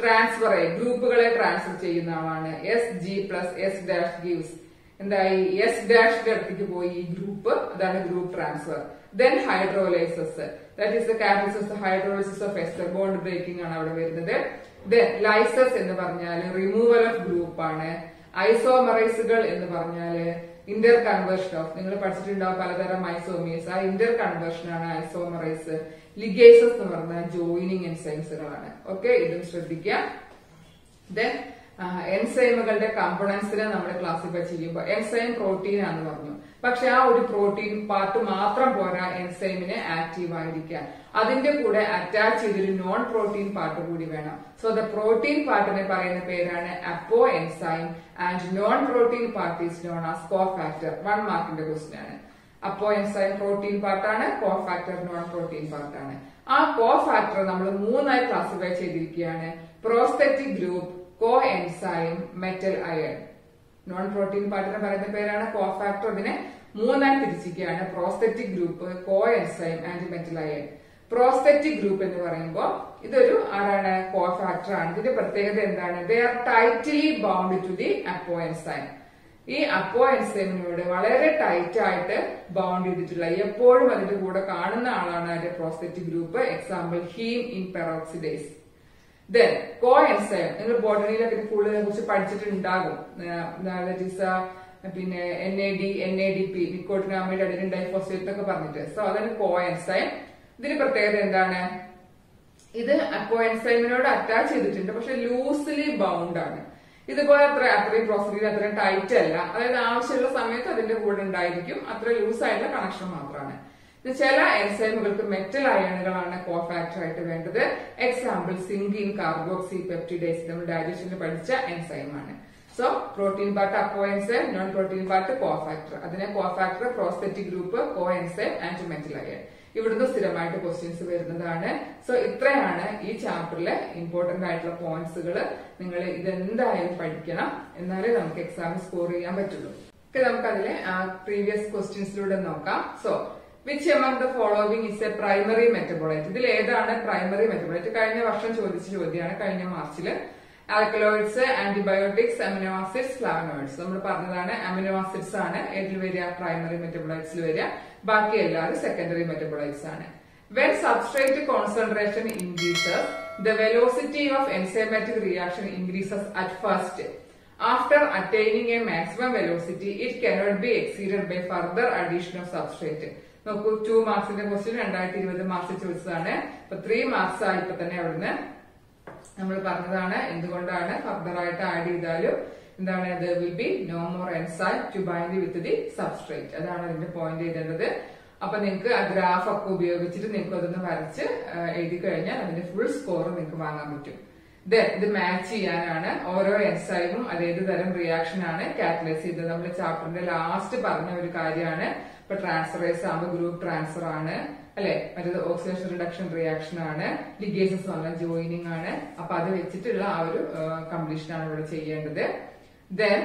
ട്രാൻസ്ഫർ ഗ്രൂപ്പുകളെ ട്രാൻസ്ഫർ ചെയ്യുന്ന ആളാണ്. S G plus S dash gives എന്തായി? എസ് ഡാഷിന്റെ അടുത്തേക്ക് പോയി ഈ ഗ്രൂപ്പ്, അതാണ് group transfer. Then hydrolases, that is the catalysis hydrolysis of ester bond breaking ആണ് അവിടെ വരുന്നത്. ദെൻ ലൈസസ് എന്ന് പറഞ്ഞാൽ റിമൂവൽ ഓഫ് ഗ്രൂപ്പ് ആണ്. ഐസോമറൈസുകൾ എന്ന് പറഞ്ഞാല് ഇന്റർ കൺവേർഷൻ ഓഫ്, നിങ്ങൾ പഠിച്ചിട്ടുണ്ടാവും പലതരം ഐസോമിയസ്, ആ ഇന്റർ കൺവേർഷൻ ആണ് ഐസോമറൈസ്. ലിഗേസസ് എന്ന് പറഞ്ഞാൽ ജോയിനിങ് എൻസൈംസുകളാണ്. ഓക്കെ, ഇതും ശ്രദ്ധിക്കാം. ദെൻ എൻസൈമുകളുടെ കമ്പോണൻസിനെ നമ്മൾ ക്ലാസിഫൈ ചെയ്യുമ്പോൾ എൻസൈം പ്രോട്ടീൻ ആണെന്ന് പറഞ്ഞു. പക്ഷെ ആ ഒരു പ്രോട്ടീൻ പാർട്ട് മാത്രം പോരാ എൻസൈമിന് ആക്റ്റീവ് ആയിരിക്കാൻ. അതിന്റെ കൂടെ അറ്റാച്ച് ചെയ്തൊരു നോൺ പ്രോട്ടീൻ പാർട്ട് കൂടി വേണം. സോ ദ പ്രോട്ടീൻ പാർട്ടിനെ പറയുന്ന പേരാണ് apoenzyme and non protein part is known as cofactor. 1 മാർക്കിന്റെ ക്വസ്റ്റ്യൻ ആണ്. അപ്പോ എൻസൈം പ്രോട്ടീൻ പാർട്ടാണ്, കോഫാക്ടർ നോൺ പ്രോട്ടീൻ പാർട്ടാണ്. ആ കോഫാക്ടർ നമ്മൾ 3ആയി ക്ലാസിഫൈ ചെയ്തിരിക്കുകയാണ്. Prosthetic group, coenzyme, metal ion. Non protein പാർട്ടിനെ പറയുന്ന പേരാണ് കോഫാക്ടർ. ഇതിനെ 3ആയി തിരിച്ചിരിക്കുകയാണ്. Prosthetic group, coenzyme and metal ion. Prosthetic group എന്ന് പറയുമ്പോൾ ഇതൊരു ആരാണ്? കോഫാക്ടർ ആണ്. ഇതിന്റെ പ്രത്യേകത എന്താണ്? They are tightly bound to the അപ്പോ എൻസൈം. ഈ അപ്പോ എൻസൈമിനോട് വളരെ ടൈറ്റ് ആയിട്ട് ബൗണ്ട് ചെയ്തിട്ടുള്ള, എപ്പോഴും അതിന്റെ കൂടെ കാണുന്ന ആളാണ് അതിന്റെ prosthetic group. Example heme in peroxidase. Then coenzyme, നിങ്ങൾ ബോട്ടണിയിലൊക്കെ കൂടുതലിനെ കുറിച്ച് പഠിച്ചിട്ടുണ്ടാകും. പിന്നെ NADP, നിക്കോട്ടിനാമൈഡ് അഡിനിൻ ഡൈഫോസ്ഫേറ്റ് എന്നൊക്കെ പറഞ്ഞിട്ട്. സോ അതാണ് കോ എൻസൈം. ഇതിന് പ്രത്യേകത എന്താണ്? ഇത് അപ്പോ എൻസൈമിനോട് അറ്റാച്ച് ചെയ്തിട്ടുണ്ട്, പക്ഷെ ലൂസ്ലി ബൗണ്ട് ആണ്. ഇതുപോലെ അത്രയും പ്രോസീജിയർ അത്രയും ടൈറ്റ് അല്ല. അതായത് ആവശ്യമുള്ള സമയത്ത് അതിന്റെ കൂടെ ഉണ്ടായിരിക്കും. അത്ര ലൂസ് ആയിട്ടുള്ള കണക്ഷൻ മാത്രമാണ്. ചില എൻസൈമുകൾക്ക് മെറ്റൽ അയണുകളാണ് കോഫാക്ടർ ആയിട്ട് വേണ്ടത്. എക്സാമ്പിൾ സിങ്കീൻ കാർബോക്സി പെപ്റ്റിഡേസ്, നമ്മൾ ഡൈജഷനിൽ പഠിച്ച എൻസൈമാണ്. So protein part apoenzyme, non protein part cofactor. അതിനെ cofactor, prosthetic group, coenzyme and metal ion. ഇവിടുന്ന് സ്ഥിരമായിട്ട് ക്വസ്റ്റ്യൻസ് വരുന്നതാണ്. സോ ഇത്രയാണ് ഈ ചാപ്റ്ററിലെ ഇമ്പോർട്ടന്റ് ആയിട്ടുള്ള പോയിന്റ്സുകൾ. നിങ്ങൾ ഇതെന്തായാലും പഠിക്കണം, എന്നാലേ നമുക്ക് എക്സാമിൽ സ്കോർ ചെയ്യാൻ പറ്റുള്ളൂ. നമുക്ക് അതിലെ പ്രീവിയസ് ക്വസ്റ്റ്യൻസിലൂടെ നോക്കാം. So which among the following is A primary metabolite? ഇതിൽ ഏതാണ് പ്രൈമറി മെറ്റബോളൈറ്റ്? കഴിഞ്ഞ വർഷം ചോദിച്ച ചോദ്യമാണ്, കഴിഞ്ഞ മാർച്ചിൽ. Alkaloids, antibiotics, amino acids, flavonoids. നമ്മൾ പറഞ്ഞതാണ് അമിനോ ആസിഡ്സ് ആണ് ഏതിൽ വരിക, പ്രൈമറി മെറ്റബോളൈറ്റ്സിൽ വരിക. ബാക്കി എല്ലാവരും സെക്കൻഡറി മെറ്റബോളൈറ്റ്സ് ആണ്. When substrate concentration increases, the velocity of enzymatic reaction increases at first. After attaining a maximum velocity, it cannot be exceeded by further addition of substrate. നോക്കൂ, 2 മാർക്സിന്റെ question 2020 marks ചോദിച്ചതാണ്. ഇപ്പൊ 3 marks ആയി. ഇപ്പൊ തന്നെ അവിടുന്ന് നമ്മൾ പറഞ്ഞതാണ് എന്തുകൊണ്ടാണ് ഫർദർ ആയിട്ട് ആഡ് ചെയ്താലും എന്താണ്, there will be no more enzyme to bind with the substrate. അതാണ് അതിന്റെ പോയിന്റ് ചെയ്തേണ്ടത്. അപ്പൊ നിങ്ങൾക്ക് ആ ഗ്രാഫ് ഒക്കെ ഉപയോഗിച്ചിട്ട് നിങ്ങൾക്ക് അതൊന്ന് വരച്ച് എഴുതി കഴിഞ്ഞാൽ അതിന്റെ ഫുൾ സ്കോർ നിങ്ങൾക്ക് വാങ്ങാൻ പറ്റും. ഇത് മാച്ച് ചെയ്യാനാണ് ഓരോ എൻസൈമും അതേത് തരം റിയാക്ഷൻ ആണ് കാറ്റലൈസ് ചെയ്തത്. നമ്മൾ ചാപ്റ്ററിന്റെ ലാസ്റ്റ് പറഞ്ഞ ഒരു കാര്യമാണ്. ഇപ്പൊ ട്രാൻസ്ഫറേസ് ആകുമ്പോൾ ഗ്രൂപ്പ് ട്രാൻസ്ഫർ ആണ് അല്ലെ, മറ്റേത് ഓക്സിഡേഷൻ റിഡക്ഷൻ റിയാക്ഷൻ ആണ്, ലിഗേസസ് പറഞ്ഞ ജോയിനിങ് ആണ്. അപ്പൊ അത് വെച്ചിട്ടുള്ള ആ ഒരു കംപ്ലീഷൻ ആണ് ഇവിടെ ചെയ്യേണ്ടത്. Then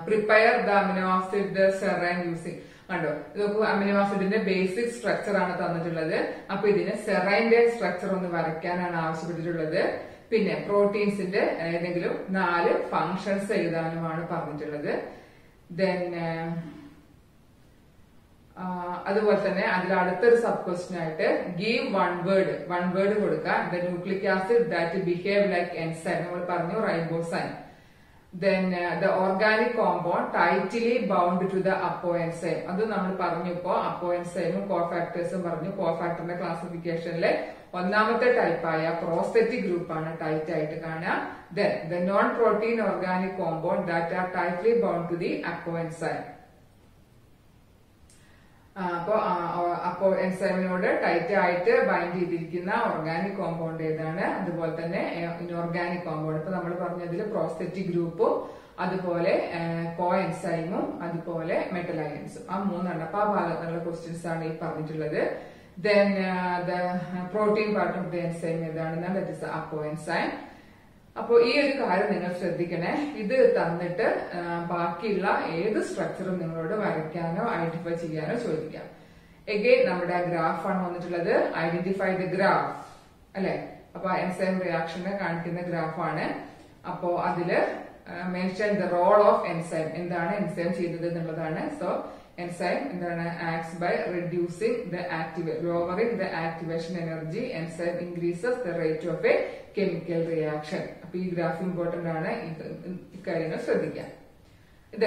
prepare the amino acid serene using. കണ്ടോ, ഇതൊക്കെ അമിനോ ആസിഡിന്റെ ബേസിക് സ്ട്രക്ചർ ആണ് തന്നിട്ടുള്ളത്. അപ്പൊ ഇതിന് സെറൈന്റെ സ്ട്രക്ചർ ഒന്ന് വരയ്ക്കാനാണ് ആവശ്യപ്പെട്ടിട്ടുള്ളത്. പിന്നെ പ്രോട്ടീൻസിന്റെ ഏതെങ്കിലും 4 ഫങ്ഷൻസ് എഴുതാനുമാണ് പറഞ്ഞിട്ടുള്ളത്. ദെൻ അതുപോലെ തന്നെ അതിൽ അടുത്തൊരു സബ് ക്വസ്റ്റ്യൻ ആയിട്ട് ഗീവ് വൺ വേർഡ് കൊടുക്കുക. The nucleic acid that behave like enzyme, നമ്മൾ പറഞ്ഞു ribozyme. Then the organic compound tightly bound to the apoenzyme. അത് നമ്മൾ പറഞ്ഞു. ഇപ്പോ അപ്പോഎൻസൈമും കോഫാക്ടേഴ്സും പറഞ്ഞു. കോഫാക്ടറിന്റെ ക്ലാസിഫിക്കേഷനിലെ ഒന്നാമത്തെ ടൈപ്പായ പ്രോസ്തെറ്റിക് ഗ്രൂപ്പ് ആണ് ടൈറ്റ് ആയിട്ട് കാണുക. Then the non-protein organic compound that are tightly bound to the apoenzyme. അപ്പോ എൻസൈമിനോട് ടൈറ്റ് ആയിട്ട് ബൈൻഡ് ചെയ്തിരിക്കുന്ന ഓർഗാനിക് കോമ്പൗണ്ട് ഏതാണ്, അതുപോലെ തന്നെ ഇൻഓർഗാനിക് കോമ്പൗണ്ട്. ഇപ്പൊ നമ്മൾ പറഞ്ഞതിൽ പ്രോസ്തെറ്റിക് ഗ്രൂപ്പും അതുപോലെ കോ എൻസൈമും അതുപോലെ മെറ്റൽ അയൻസും, ആ 3 അപ്പൊ ആ ഭാഗത്തുള്ള ക്വസ്റ്റ്യൻസ് ആണ് ഈ പറഞ്ഞിട്ടുള്ളത്. Then the protein part of the enzyme ഏതാണെന്നാണ്, ദാറ്റ് ഇസ് അപ്പോ എൻസൈം. അപ്പോ ഈ ഒരു കാര്യം നിങ്ങൾ ശ്രദ്ധിക്കണേ. ഇത് തന്നിട്ട് ബാക്കിയുള്ള ഏത് സ്ട്രക്ചറും നിങ്ങളോട് വരയ്ക്കാനോ ഐഡന്റിഫൈ ചെയ്യാനോ ചോദിക്കാം. എഗെയിൻ നമ്മുടെ ഗ്രാഫാണ് വന്നിട്ടുള്ളത്. ഐഡന്റിഫൈ ദ ഗ്രാഫ് അല്ലെ. അപ്പൊ എൻസൈം റിയാക്ഷനെ കാണിക്കുന്ന ഗ്രാഫാണ്. അപ്പോ അതില് mention the role of enzyme, എന്താണ് എൻസൈം ചെയ്തത് എന്നുള്ളതാണ്. സോ എൻസൈം എന്താണ്, acts by reducing the lowering the activation energy. Enzyme increases the rate of a chemical reaction. അപ്പൊ ഈ ഗ്രാഫ് ഇമ്പോർട്ടന്റ് ആണ്, ഇക്കാര്യങ്ങൾ ശ്രദ്ധിക്കാം. ഇത്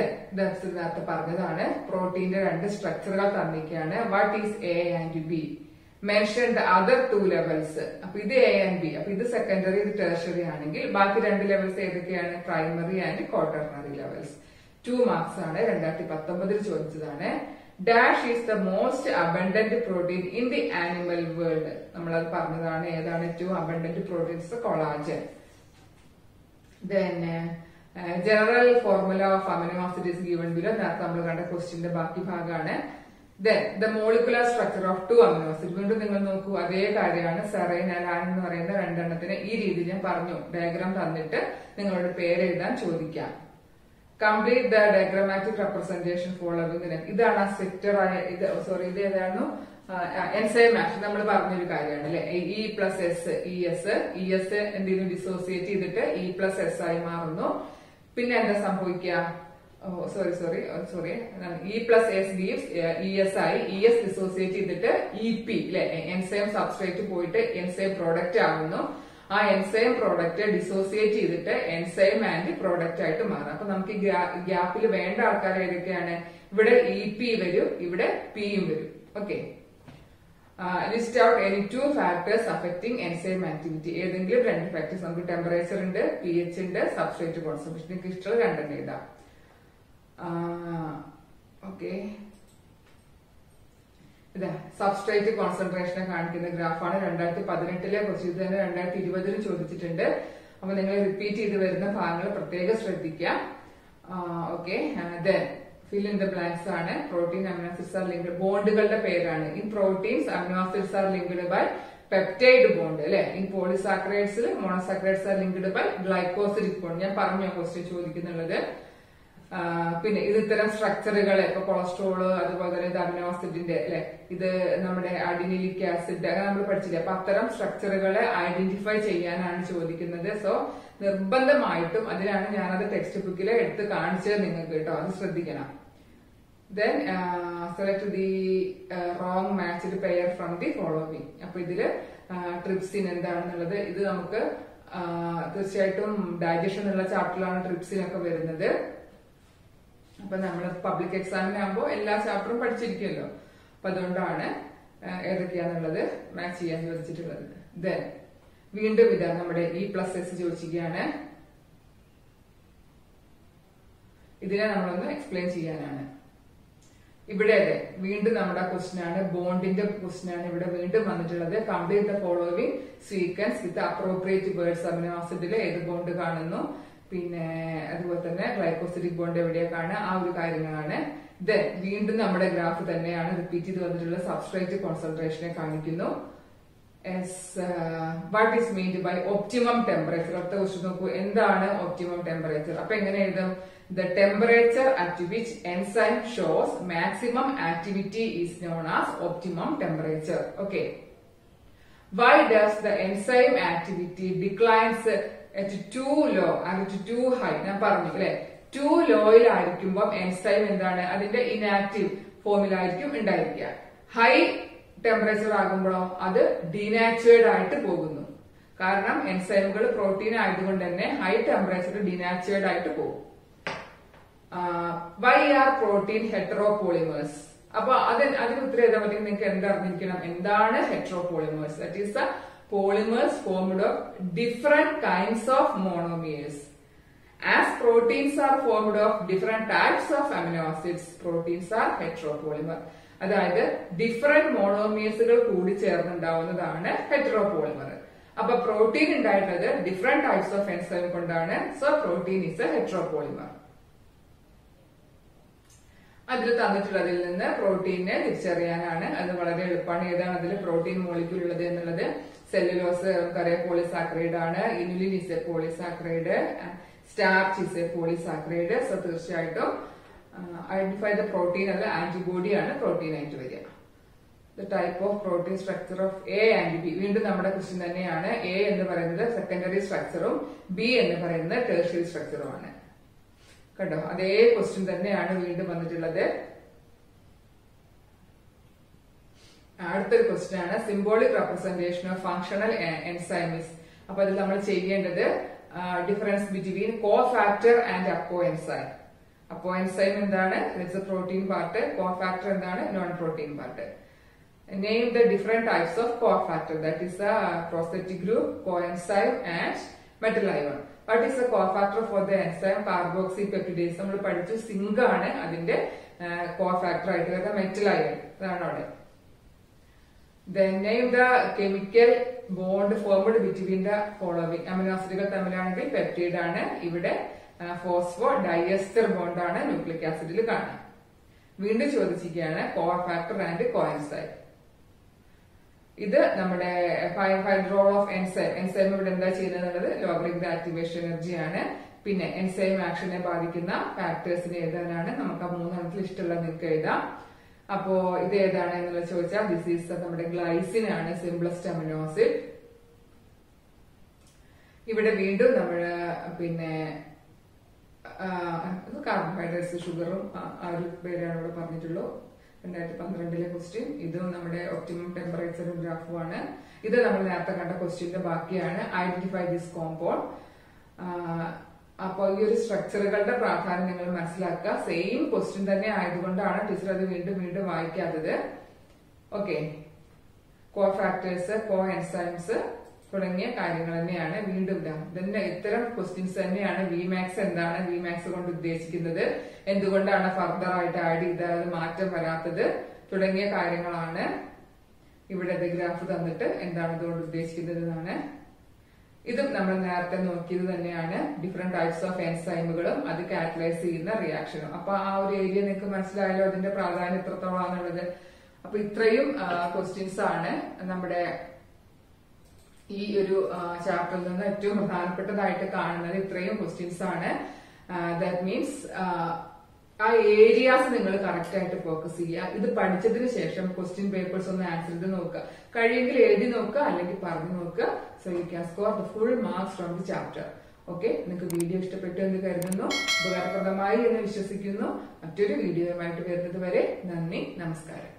നേരത്തെ പറഞ്ഞതാണ്. പ്രോട്ടീന്റെ 2 സ്ട്രക്ചറുകൾ തന്നിരിക്കുകയാണ്. What is A and B, mention the other 2 levels. അപ്പൊ ഇത് എ ആൻഡ് ബി. അപ്പൊ ഇത് സെക്കൻഡറി, ഇത് ടെർഷറി ആണെങ്കിൽ ബാക്കി 2 ലെവൽസ് ഏതൊക്കെയാണ്, primary and quaternary levels. 2 marks ആണ്, 2019 ചോദിച്ചതാണ്. Dash is the most abundant protein in the animal world. നമ്മളത് പറഞ്ഞതാണ്. ഏതാണ് ഏറ്റവും abundant proteins, collagen. Then general formula of amino acid is given below. നേരത്തെ നമ്മൾ കണ്ട ക്വസ്റ്റ്യന്റെ ബാക്കി ഭാഗമാണ്. Then the molecular structure of 2 amino acid. വീണ്ടും നിങ്ങൾ നോക്കൂ, അതേ കാര്യമാണ്. സെറൈൻ അലാൻ എന്ന് പറയുന്ന 2 എണ്ണത്തിന് ഈ രീതി ഞാൻ പറഞ്ഞു. ഡയഗ്രാം തന്നിട്ട് നിങ്ങളുടെ പേര് എഴുതാൻ ചോദിക്കാം. Complete the diagrammatic representation following. ഇതാണ് ആ സ്ട്രക്ചർ ആയ ഇത്. സോറി, ഇത് ഏതായിരുന്നു, എൻസൈം ആക്ഷൻ നമ്മൾ പറഞ്ഞൊരു കാര്യമാണ് അല്ലെ. E plus S, E S എന്തെങ്കിലും ഡിസോസിയേറ്റ് ചെയ്തിട്ട് ഇ പ്ലസ് എസ് ആയി മാറുന്നു. പിന്നെ എന്താ സംഭവിക്കുക, sorry E plus S gives E S ആയി. ഇ എസ് ഡിസോസിയേറ്റ് ചെയ്തിട്ട് ഇ പി അല്ലെ, എൻസൈം സബ്സ്ട്രേറ്റ് പോയിട്ട് എൻസൈം പ്രോഡക്റ്റ് ആവുന്നു. ആ എൻസൈം പ്രോഡക്റ്റ് ഡിസോസിയേറ്റ് ചെയ്തിട്ട് എൻസൈം ആൻഡ് പ്രോഡക്റ്റ് ആയിട്ട് മാറും. അപ്പൊ നമുക്ക് ഗ്യാപ്പിൽ വേണ്ട ആൾക്കാർ ഏതൊക്കെയാണ്, ഇവിടെ ഇ പി വരും, ഇവിടെ പിയും വരും. Okay, list out any 2 factors affecting enzyme activity. ഏതെങ്കിലും 2 ഫാക്ടേഴ്സ്. നമുക്ക് ടെമ്പറേച്ചർ ഉണ്ട്, പി എച്ച് ഉണ്ട്, സബ്സ്ട്രേറ്റ് കോൺസെൻട്രേഷൻ. നിങ്ങൾക്ക് ഇഷ്ടമുള്ള 2 എഴുതാം. ഓക്കെ, ഇതാ സബ്സ്ട്രേറ്റ് കോൺസെൻട്രേഷനെ കാണിക്കുന്ന ഗ്രാഫാണ്. 2018 ക്വസ്റ്റ്യൻ തന്നെ 2020 ചോദിച്ചിട്ടുണ്ട്. അപ്പൊ നിങ്ങൾ റിപ്പീറ്റ് ചെയ്ത് വരുന്ന ഭാഗങ്ങൾ പ്രത്യേകം ശ്രദ്ധിക്കാം. Okay, then fill in the blanks ആണ്. Protein amino acids are linked. ബോണ്ടുകളുടെ പേരാണ്. In proteins amino acids are linked by peptide bond അല്ലെ. ഇൻ പോളിസാക്കറൈഡ്സിൽ monosaccharides are linked by glycosidic bond. ഞാൻ പറഞ്ഞു ക്വസ്റ്റ്യൻ ചോദിക്കുന്നുള്ളത്. പിന്നെ ഇത് ഇത്തരം സ്ട്രക്ചറുകളെ ഇപ്പൊ കൊളസ്ട്രോള് അതുപോലെ തന്നെ ഇത് അമിനോ ആസിഡിന്റെ അല്ലെ ഇത് നമ്മുടെ അഡിനിലിക് ആസിഡ് അങ്ങനെ നമ്മൾ പഠിച്ചില്ലേ. അപ്പൊ അത്തരം സ്ട്രക്ചറുകളെ ഐഡന്റിഫൈ ചെയ്യാനാണ് ചോദിക്കുന്നത്. സോ നിർബന്ധമായിട്ടും അതിനാണ് ഞാനത് ടെക്സ്റ്റ് ബുക്കിൽ എടുത്ത് കാണിച്ചത് നിങ്ങൾക്ക് കേട്ടോ, അത് ശ്രദ്ധിക്കണം. Then select the wrong matched pair from the following. അപ്പൊ ഇതില് ട്രിപ്സിൻ എന്താണെന്നുള്ളത് ഇത് നമുക്ക് തീർച്ചയായിട്ടും ഡൈജഷൻ എന്നുള്ള ചാപ്റ്ററിലാണ് ട്രിപ്സിനൊക്കെ വരുന്നത്. അപ്പൊ നമ്മൾ പബ്ലിക് എക്സാമിനാകുമ്പോൾ എല്ലാ ചാപ്റ്ററും പഠിച്ചിരിക്കുമല്ലോ. അപ്പൊ അതുകൊണ്ടാണ് ഏതൊക്കെയാന്നുള്ളത് മാച്ച് ചെയ്യാൻ ചോദിച്ചിട്ടുള്ളത്. ദെൻ വീണ്ടും ഇതാ നമ്മുടെ E+S ചോദിച്ചിരിക്കുകയാണ്. ഇതിനെ നമ്മളൊന്ന് എക്സ്പ്ലെയിൻ ചെയ്യാനാണ്. ഇവിടെ അതെ വീണ്ടും നമ്മുടെ ക്വസ്റ്റ്യൻ ആണ്, ബോണ്ടിന്റെ ക്വസ്റ്റ്യൻ ആണ് ഇവിടെ വീണ്ടും വന്നിട്ടുള്ളത്. Complete the following sequence with appropriate words. Amino ആസിഡിൽ ഏത് ബോണ്ട് കാണുന്നു, പിന്നെ അതുപോലെ തന്നെ ഗ്ലൈക്കോസിഡിക് ബോണ്ട് എവിടെയൊക്കെയാണ്, ആ ഒരു കാര്യങ്ങളാണ്. ദെൻ വീണ്ടും നമ്മുടെ ഗ്രാഫ് തന്നെയാണ് റിപ്പീറ്റ് ചെയ്ത് വന്നിട്ടുള്ള സബ്സ്ട്രേറ്റ് കോൺസെൻട്രേഷനെ കാണിക്കുന്നു. What is meant by optimum temperature. അടുത്ത ക്വസ്റ്റ്യൻ നോക്കൂ, എന്താണ് ഒപ്റ്റിമം ടെമ്പറേച്ചർ? അപ്പൊ എങ്ങനെ എഴുതും? The temperature at which enzyme shows maximum activity is known as optimum temperature. Okay. Why does the enzyme activity declines at too low and at too high? ഞാൻ പറഞ്ഞു അല്ലെ, too lowയിൽ ആയിരിക്കുമ്പോൾ enzyme എന്താണ്, അതിന്റെ inactive ഫോമിലായിരിക്കും ഉണ്ടായിരിക്കുക. ഹൈ ടെമ്പറേച്ചർ ആകുമ്പോഴോ അത് ഡിനാച്ചുവേർഡ് ആയിട്ട് പോകുന്നു. കാരണം എൻസൈമുകൾ പ്രോട്ടീൻ ആയതുകൊണ്ട് തന്നെ ഹൈ ടെമ്പറേച്ചർ ഡിനാച്ചുവേർഡ് ആയിട്ട് പോകും. Why are protein heteropolymers? അപ്പൊ അതിന് ഉത്തരം എഴുതാൻ പറ്റും. നിങ്ങൾക്ക് എന്തറിഞ്ഞിരിക്കണം, എന്താണ് heteropolymers? That is the polymers formed of different kinds of monomers. As proteins are formed of different types of amino acids, proteins are heteropolymer. അതായത് ഡിഫറെന്റ് മോണോമിയേഴ്സുകൾ കൂടി ചേർന്നുണ്ടാവുന്നതാണ് ഹെറ്ററോപോളിമർ. അപ്പൊ പ്രോട്ടീൻ ഉണ്ടായിട്ടുള്ളത് ഡിഫറെന്റ് ടൈപ്സ് ഓഫ് എൻസൈം കൊണ്ടാണ്. So protein is a heteropolymer. അതിൽ തന്നിട്ടുള്ളതിൽ നിന്ന് പ്രോട്ടീനെ തിരിച്ചറിയാനാണ്. അത് വളരെ എളുപ്പമാണ്. ഏതാണ് അതിൽ പ്രോട്ടീൻ മോളിക്യൂൾ ഉള്ളത് എന്നുള്ളത്? സെല്ലുലോസ് നമുക്കറിയാം പോളിസാക്രൈഡ് ആണ്, inulin is A polysaccharide, starch is A polysaccharide. So തീർച്ചയായിട്ടും ഐഡന്റിഫൈ ദ പ്രോട്ടീൻ അല്ല ആന്റിബോഡി ആണ് പ്രോട്ടീൻ ആയിട്ട് വരിക. The type of protein structure of A and B. വീണ്ടും നമ്മുടെ ക്വസ്റ്റ്യൻ തന്നെയാണ്. എ എന്ന് പറയുന്നത് സെക്കൻഡറി സ്ട്രക്ചറും ബി എന്ന് പറയുന്നത് ടെർഷ്യറി സ്ട്രക്ചറുമാണ്. കണ്ടോ, അതേ ക്വസ്റ്റ്യൻ തന്നെയാണ് വീണ്ടും വന്നിട്ടുള്ളത്. അടുത്തൊരു ക്വസ്റ്റ്യൻ ആണ് symbolic representation of functional enzymes. അപ്പൊ അതിൽ നമ്മൾ ചെയ്യേണ്ടത് difference between cofactor and apoenzyme. Apoenzyme എന്താണ്? It's a protein part. Cofactor എന്താണ്? Non protein part. Name the different types of cofactor, that is the prosthetic group, coenzyme and metal ion. What is the cofactor for the enzyme carboxypeptidase? നമ്മൾ പഠിച്ചു zinc ആണ് അതിന്റെ cofactor ആയിട്ട് വരുന്ന metal iron, അതാണ് അവിടെ. Then name the chemical bond formed between the following. Amino ആസിഡുകൾ തമ്മിലാണെങ്കിൽ peptide ആണ്, ഇവിടെ ഫോസ്ഫോ ഡയസ്റ്റർ ബോണ്ട് ആണ് ന്യൂക്ലിക് ആസിഡിൽ കാണാം. വീണ്ടും ചോദിച്ചിരിക്കുകയാണ് കോഫാക്ടർ ആൻഡ് കോഎൻസൈം. ഇത് നമ്മുടെ റോൾ ഓഫ് എൻസൈം. എൻസൈം ഇവിടെ എന്താ ചെയ്യുന്നത്? ലോഗറിതമിക് ആക്ടിവേഷൻ എനർജിയാണ്. പിന്നെ എൻസൈം ആക്ഷനെ ബാധിക്കുന്ന ഫാക്ടേഴ്സിനെ എഴുതാനാണ്. നമുക്ക് ആ മൂന്നെണ്ണത്തിൽ ഇഷ്ടമുള്ള നിങ്ങൾക്ക് എഴുതാം. അപ്പോ ഇത് ഏതാണ് എന്നുള്ളത് ചോദിച്ചാൽ ദിസ് ഈസ് നമ്മുടെ ഗ്ലൈസിൻ ആണ്, സിംപ്ലസ്റ്റ് അമിനോ ആസിഡ്. ഇവിടെ വീണ്ടും നമ്മള് പിന്നെ കാർബോഹൈഡ്രേറ്റ്സ് ഷുഗറും ആ ഒരു പേരാണ് ഇവിടെ പറഞ്ഞിട്ടുള്ളൂ. 2012 ക്വസ്റ്റ്യൻ. ഇതും നമ്മുടെ ഒപ്റ്റിമം ടെമ്പറേച്ചറും ഗ്രാഫുമാണ്. ഇത് നമ്മൾ നേരത്തെ കണ്ട ക്വസ്റ്റ്യന്റെ ബാക്കിയാണ്. Identify this compound. അപ്പോൾ ഈ ഒരു സ്ട്രക്ചറുകളുടെ പ്രാധാന്യം നിങ്ങൾ മനസ്സിലാക്കുക. സെയിം ക്വസ്റ്റ്യൻ തന്നെ ആയതുകൊണ്ടാണ് ടീച്ചർ അത് വീണ്ടും വീണ്ടും വായിക്കാത്തത്. ഓക്കെ, കോ ഫാക്ടേഴ്സ്, കോ എൻസൈംസ് തുടങ്ങിയ കാര്യങ്ങൾ തന്നെയാണ് വീണ്ടും തന്നെ. ഇത്തരം ക്വസ്റ്റ്യൻസ് തന്നെയാണ് വിമാക്സ് എന്താണ് വിമാക്സ് കൊണ്ട് ഉദ്ദേശിക്കുന്നത്, എന്തുകൊണ്ടാണ് ഫർദർ ആയിട്ട് ആഡ് ചെയ്താൽ മാറ്റം വരാത്തത് തുടങ്ങിയ കാര്യങ്ങളാണ് ഇവിടെ ഗ്രാഫ് തന്നിട്ട് എന്താണ് ഇതുകൊണ്ട് ഉദ്ദേശിക്കുന്നത് എന്നാണ്. ഇതും നമ്മൾ നേരത്തെ നോക്കിയത് തന്നെയാണ്. ഡിഫറെന്റ് ടൈപ്സ് ഓഫ് എൻസൈമുകളും അത് കാറ്റലൈസ് ചെയ്യുന്ന റിയാക്ഷനും. അപ്പൊ ആ ഒരു ഏരിയ നിങ്ങൾക്ക് മനസ്സിലായല്ലോ, അതിന്റെ പ്രാധാന്യം എത്രത്തോളാണുള്ളത്. അപ്പൊ ഇത്രയും ക്വസ്റ്റ്യൻസ് ആണ് നമ്മുടെ ഈ ഒരു ചാപ്റ്ററിൽ നിന്ന് ഏറ്റവും പ്രധാനപ്പെട്ടതായിട്ട് കാണുന്നത്. ഇത്രയും ക്വസ്റ്റ്യൻസ് ആണ്. ദാറ്റ് മീൻസ് ആ ഏരിയാസ് നിങ്ങൾ കറക്റ്റ് ആയിട്ട് ഫോക്കസ് ചെയ്യുക. ഇത് പഠിച്ചതിന് ശേഷം ക്വസ്റ്റ്യൻ പേപ്പേഴ്സ് ഒന്ന് ആൻസർ ചെയ്ത് നോക്കുക. കഴിയെങ്കിൽ എഴുതി നോക്കുക, അല്ലെങ്കിൽ പറഞ്ഞു നോക്കുക. So you can score the full marks from the chapter. Okay, നിങ്ങൾക്ക് വീഡിയോ ഇഷ്ടപ്പെട്ടു എന്ന് കരുതുന്നു, ഉപകാരപ്രദമായി എന്ന് വിശ്വസിക്കുന്നു. മറ്റൊരു വീഡിയോയുമായിട്ട് വരുന്നത് വരെ നന്ദി, നമസ്കാരം.